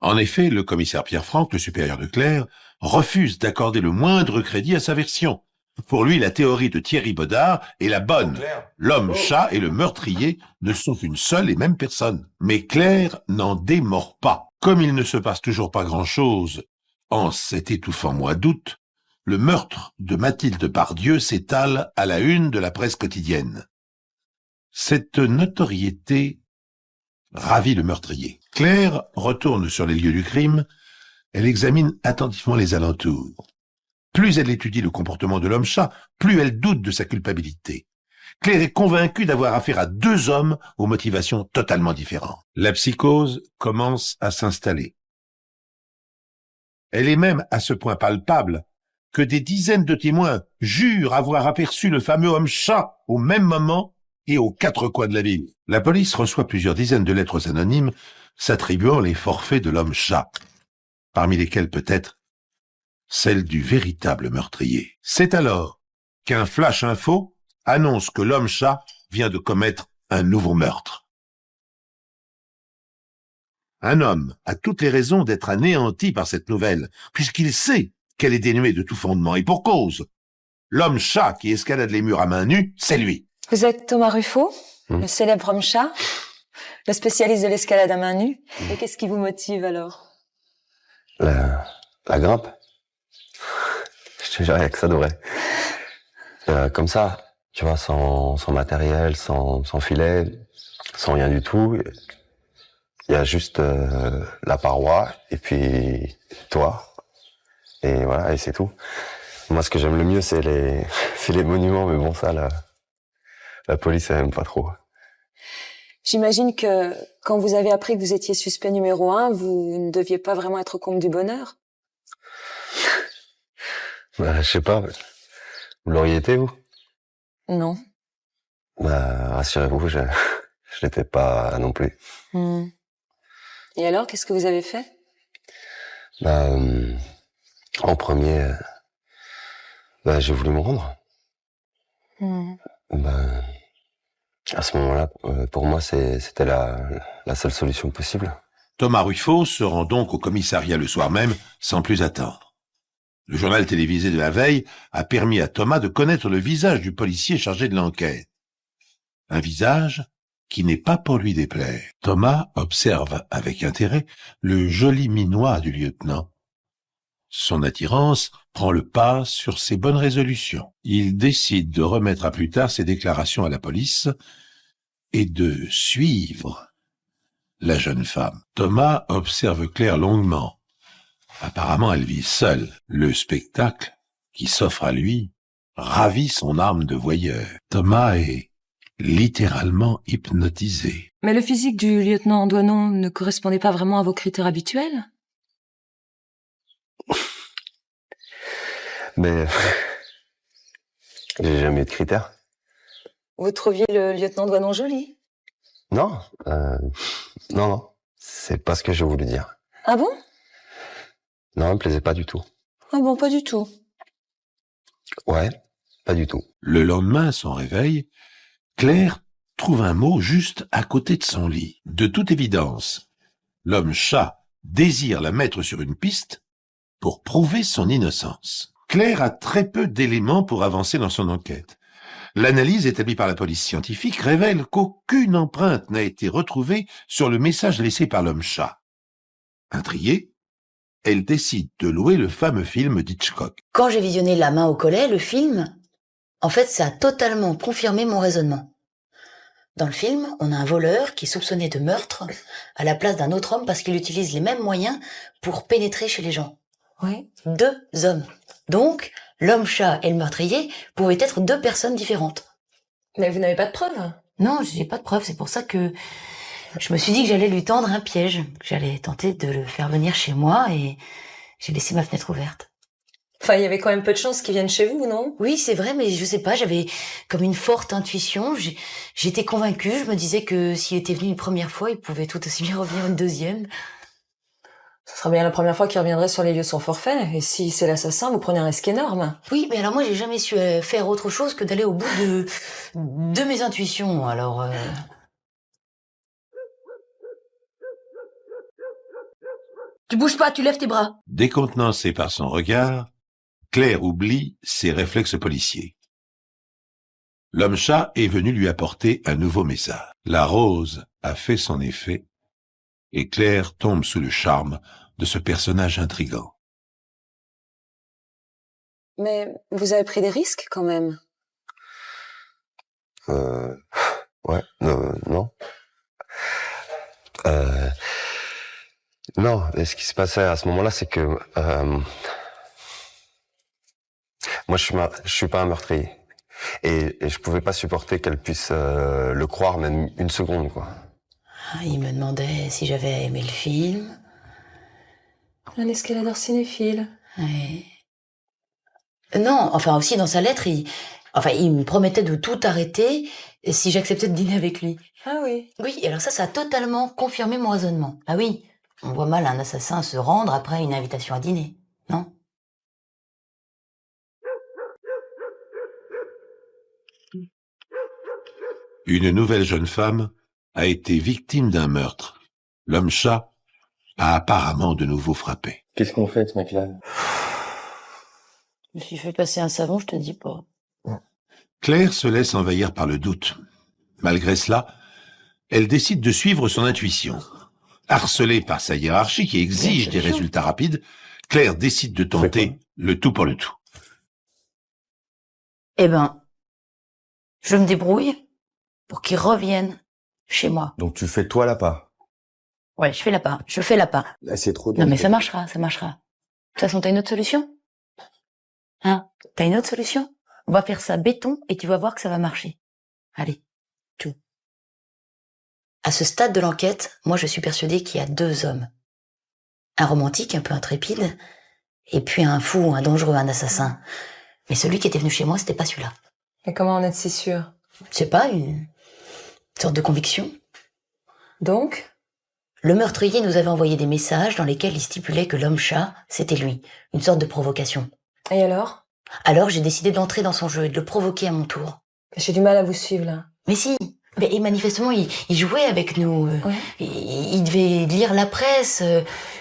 En effet, le commissaire Pierre Franck, le supérieur de Claire, refuse d'accorder le moindre crédit à sa version. Pour lui, la théorie de Thierry Bodard est la bonne. L'homme-chat et le meurtrier ne sont qu'une seule et même personne. Mais Claire n'en démord pas. Comme il ne se passe toujours pas grand-chose en cet étouffant mois d'août, le meurtre de Mathilde Pardieu s'étale à la une de la presse quotidienne. Cette notoriété ravit le meurtrier. Claire retourne sur les lieux du crime. Elle examine attentivement les alentours. Plus elle étudie le comportement de l'homme-chat, plus elle doute de sa culpabilité. Claire est convaincue d'avoir affaire à deux hommes aux motivations totalement différentes. La psychose commence à s'installer. Elle est même à ce point palpable que des dizaines de témoins jurent avoir aperçu le fameux homme-chat au même moment et aux quatre coins de la ville. La police reçoit plusieurs dizaines de lettres anonymes s'attribuant les forfaits de l'homme-chat, parmi lesquels peut-être celle du véritable meurtrier. C'est alors qu'un flash info annonce que l'homme-chat vient de commettre un nouveau meurtre. Un homme a toutes les raisons d'être anéanti par cette nouvelle, puisqu'il sait qu'elle est dénuée de tout fondement, et pour cause. L'homme-chat qui escalade les murs à main nue, c'est lui. Vous êtes Thomas Ruffo, le célèbre homme-chat, le spécialiste de l'escalade à main nue. Et qu'est-ce qui vous motive alors? La grimpe. Je te jure, il y a que ça de vrai. Comme ça, tu vois, sans matériel, sans filet, sans rien du tout. Il y a juste la paroi et puis toi. Et voilà, et c'est tout. Moi, ce que j'aime le mieux, c'est les monuments, mais bon, ça, la police, elle aime pas trop. J'imagine que quand vous avez appris que vous étiez suspect numéro 1, vous ne deviez pas vraiment être au comble du bonheur. Je sais pas. Vous l'auriez été, vous? Non. Rassurez-vous, je l'étais pas non plus. Et alors, qu'est-ce que vous avez fait? En premier, j'ai voulu me rendre. À ce moment-là, pour moi, c'était la seule solution possible. Thomas Ruffo se rend donc au commissariat le soir même, sans plus attendre. Le journal télévisé de la veille a permis à Thomas de connaître le visage du policier chargé de l'enquête. Un visage qui n'est pas pour lui déplaire. Thomas observe avec intérêt le joli minois du lieutenant. Son attirance prend le pas sur ses bonnes résolutions. Il décide de remettre à plus tard ses déclarations à la police et de suivre la jeune femme. Thomas observe Claire longuement. Apparemment, elle vit seule. Le spectacle qui s'offre à lui ravit son âme de voyeur. Thomas est littéralement hypnotisé. Mais le physique du lieutenant Douanon ne correspondait pas vraiment à vos critères habituels? Mais j'ai jamais eu de critères. Vous trouviez le lieutenant Douanon joli? Non, non, c'est pas ce que je voulais dire. Ah bon? Non, il me plaisait pas du tout. Ah bon, pas du tout. Ouais, pas du tout. Le lendemain, à son réveil, Claire trouve un mot juste à côté de son lit. De toute évidence, l'homme-chat désire la mettre sur une piste pour prouver son innocence. Claire a très peu d'éléments pour avancer dans son enquête. L'analyse établie par la police scientifique révèle qu'aucune empreinte n'a été retrouvée sur le message laissé par l'homme-chat. Intriguée, elle décide de louer le fameux film d'Hitchcock. Quand j'ai visionné La main au collet, le film, en fait, ça a totalement confirmé mon raisonnement. Dans le film, on a un voleur qui est soupçonné de meurtre à la place d'un autre homme parce qu'il utilise les mêmes moyens pour pénétrer chez les gens. Oui. 2 hommes. Donc, l'homme-chat et le meurtrier pouvaient être 2 personnes différentes. Mais vous n'avez pas de preuves? Non, j'ai pas de preuves. C'est pour ça que je me suis dit que j'allais lui tendre un piège, que j'allais tenter de le faire venir chez moi et j'ai laissé ma fenêtre ouverte. Enfin, il y avait quand même peu de chances qu'il vienne chez vous, non? Oui, c'est vrai, mais je sais pas, j'avais comme une forte intuition. J'étais convaincue, je me disais que s'il était venu une première fois, il pouvait tout aussi bien revenir une deuxième. Ce sera bien la première fois qu'il reviendrait sur les lieux de son forfait. Et si c'est l'assassin, vous prenez un risque énorme. Oui, mais alors moi, j'ai jamais su faire autre chose que d'aller au bout de mes intuitions, alors... Tu bouges pas, tu lèves tes bras. Décontenancée par son regard, Claire oublie ses réflexes policiers. L'homme-chat est venu lui apporter un nouveau message. La rose a fait son effet et Claire tombe sous le charme de ce personnage intrigant. Mais vous avez pris des risques quand même. Ouais, non. Non, et ce qui se passait à ce moment-là, c'est que moi, je suis pas un meurtrier, et je pouvais pas supporter qu'elle puisse le croire même une seconde, quoi. Il me demandait si j'avais aimé le film. Un escaladeur cinéphile. Ouais. Non, enfin aussi dans sa lettre, il me promettait de tout arrêter si j'acceptais de dîner avec lui. Ah oui. Oui, et alors ça a totalement confirmé mon raisonnement. Ah oui, on voit mal un assassin se rendre après une invitation à dîner, non? Une nouvelle jeune femme a été victime d'un meurtre. L'homme-chat a apparemment de nouveau frappé. Qu'est-ce qu'on fait, ce mec-là? Je me suis fait passer un savon, je te dis pas. Claire se laisse envahir par le doute. Malgré cela, elle décide de suivre son intuition. Harcelée par sa hiérarchie qui exige des résultats rapides, Claire décide de tenter le tout pour le tout. Eh ben, je me débrouille pour qu'il revienne chez moi. Donc tu fais toi l'appât. Ouais, je fais l'appât. Là, c'est trop Non mais ça marchera. De toute façon, t'as une autre solution? Hein? T'as une autre solution? On va faire ça béton et tu vas voir que ça va marcher. Allez, tout. À ce stade de l'enquête, moi je suis persuadée qu'il y a 2 hommes. Un romantique un peu intrépide, et puis un fou, un dangereux, un assassin. Mais celui qui était venu chez moi, c'était pas celui-là. Et comment en êtes si sûr? Je sais pas, une sorte de conviction. Donc? Le meurtrier nous avait envoyé des messages dans lesquels il stipulait que l'homme-chat, c'était lui. Une sorte de provocation. Et alors? Alors j'ai décidé d'entrer dans son jeu et de le provoquer à mon tour. J'ai du mal à vous suivre, là. Mais si. Et manifestement, il jouait avec nous. Ouais. Il devait lire la presse.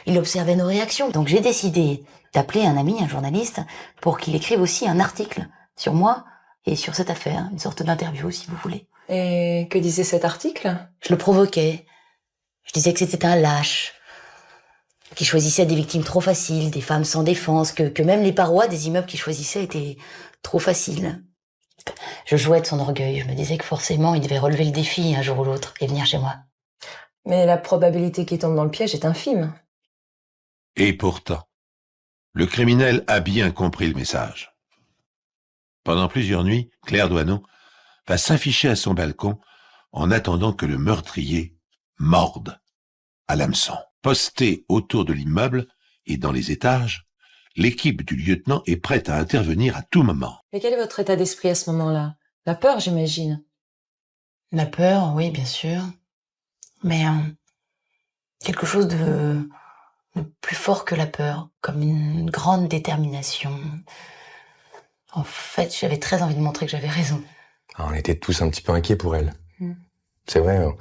Il observait nos réactions. Donc j'ai décidé d'appeler un ami, un journaliste, pour qu'il écrive aussi un article sur moi et sur cette affaire. Une sorte d'interview, si vous voulez. Et que disait cet article? Je le provoquais. Je disais que c'était un lâche, qui choisissait des victimes trop faciles, des femmes sans défense, que même les parois des immeubles qu'il choisissait étaient trop faciles. Je jouais de son orgueil, je me disais que forcément il devait relever le défi un jour ou l'autre et venir chez moi. Mais la probabilité qu'il tombe dans le piège est infime. Et pourtant, le criminel a bien compris le message. Pendant plusieurs nuits, Claire Doisneau va s'afficher à son balcon en attendant que le meurtrier morde à l'hameçon. Postée autour de l'immeuble et dans les étages, l'équipe du lieutenant est prête à intervenir à tout moment. Mais quel est votre état d'esprit à ce moment-là? La peur, j'imagine. La peur, oui, bien sûr. Mais quelque chose de plus fort que la peur, comme une grande détermination. En fait, j'avais très envie de montrer que j'avais raison. On était tous un petit peu inquiets pour elle. C'est vrai, on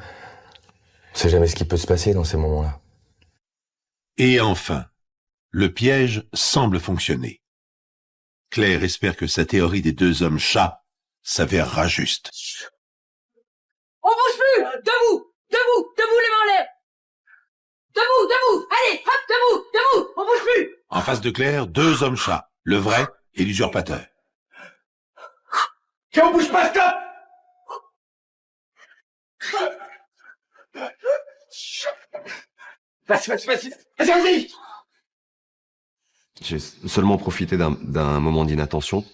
sait jamais ce qui peut se passer dans ces moments-là. Et enfin, le piège semble fonctionner. Claire espère que sa théorie des 2 hommes chats s'avérera juste. On bouge plus! Debout! Debout! Debout, les mains en l'air! Debout! Debout! Allez! Hop! Debout! Debout! On bouge plus! En face de Claire, 2 hommes chats, le vrai et l'usurpateur. Si on bouge pas, stop! Vas-y! J'ai seulement profité d'un moment d'inattention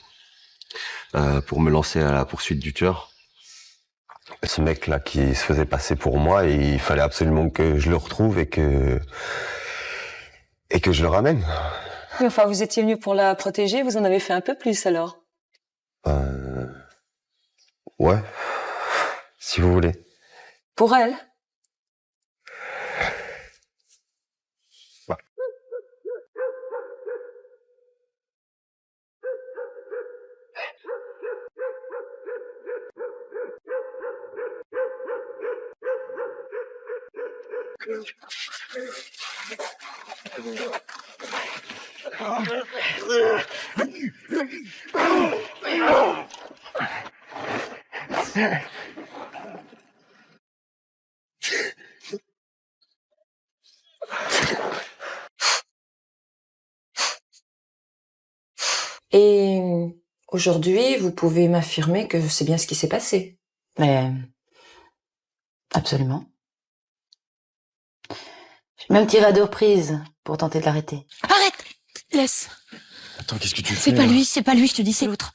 pour me lancer à la poursuite du tueur. Ce mec-là qui se faisait passer pour moi, et il fallait absolument que je le retrouve et que je le ramène. Oui, enfin, vous étiez venu pour la protéger, vous en avez fait un peu plus alors. Ouais, si vous voulez. Pour elle? Et aujourd'hui, vous pouvez m'affirmer que c'est bien ce qui s'est passé. Mais absolument. J'ai même tiré à 2 reprises pour tenter de l'arrêter. Arrête! Laisse. Attends, qu'est-ce que tu fais? C'est pas lui, c'est pas lui, je te dis, c'est l'autre.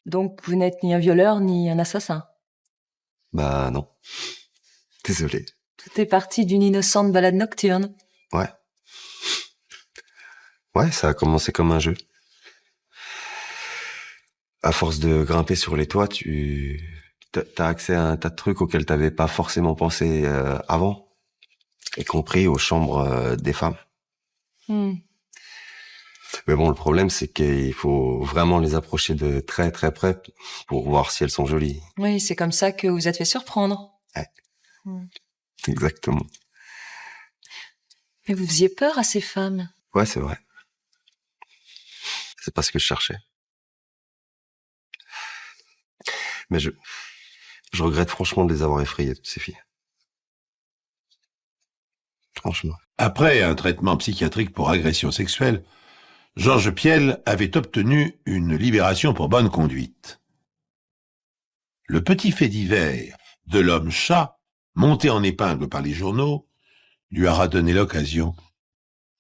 Donc vous n'êtes ni un violeur ni un assassin. Bah non. Désolé. Tout est parti d'une innocente balade nocturne. Ouais. Ouais, ça a commencé comme un jeu. À force de grimper sur les toits, t'as accès à un tas de trucs auxquels t'avais pas forcément pensé avant, y compris aux chambres des femmes. Mais bon, le problème, c'est qu'il faut vraiment les approcher de très très près pour voir si elles sont jolies. Oui, c'est comme ça que vous êtes fait surprendre. Ouais. Exactement. Mais vous faisiez peur à ces femmes. Ouais, c'est vrai. C'est pas ce que je cherchais. Mais je regrette franchement de les avoir effrayées, toutes ces filles. Franchement. Après un traitement psychiatrique pour agression sexuelle, Georges Piel avait obtenu une libération pour bonne conduite. Le petit fait divers de l'homme-chat, monté en épingle par les journaux, lui aura donné l'occasion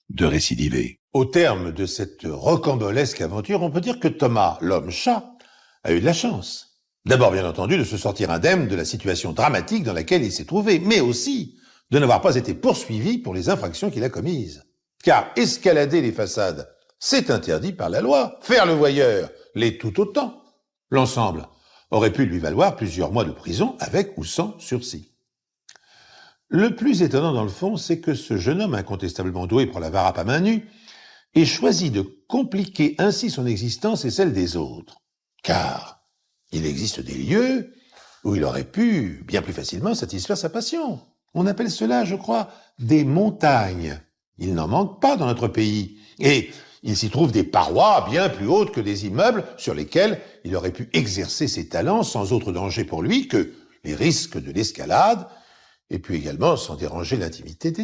de récidiver. Au terme de cette rocambolesque aventure, on peut dire que Thomas, l'homme-chat, a eu de la chance. D'abord, bien entendu, de se sortir indemne de la situation dramatique dans laquelle il s'est trouvé, mais aussi de n'avoir pas été poursuivi pour les infractions qu'il a commises. Car escalader les façades, c'est interdit par la loi. Faire le voyeur l'est tout autant. L'ensemble aurait pu lui valoir plusieurs mois de prison avec ou sans sursis. Le plus étonnant dans le fond, c'est que ce jeune homme incontestablement doué pour la varap à main nue ait choisi de compliquer ainsi son existence et celle des autres. Car il existe des lieux où il aurait pu bien plus facilement satisfaire sa passion. On appelle cela, je crois, des montagnes. Il n'en manque pas dans notre pays. Et il s'y trouve des parois bien plus hautes que des immeubles sur lesquels il aurait pu exercer ses talents sans autre danger pour lui que les risques de l'escalade, et puis également sans déranger l'intimité des dames.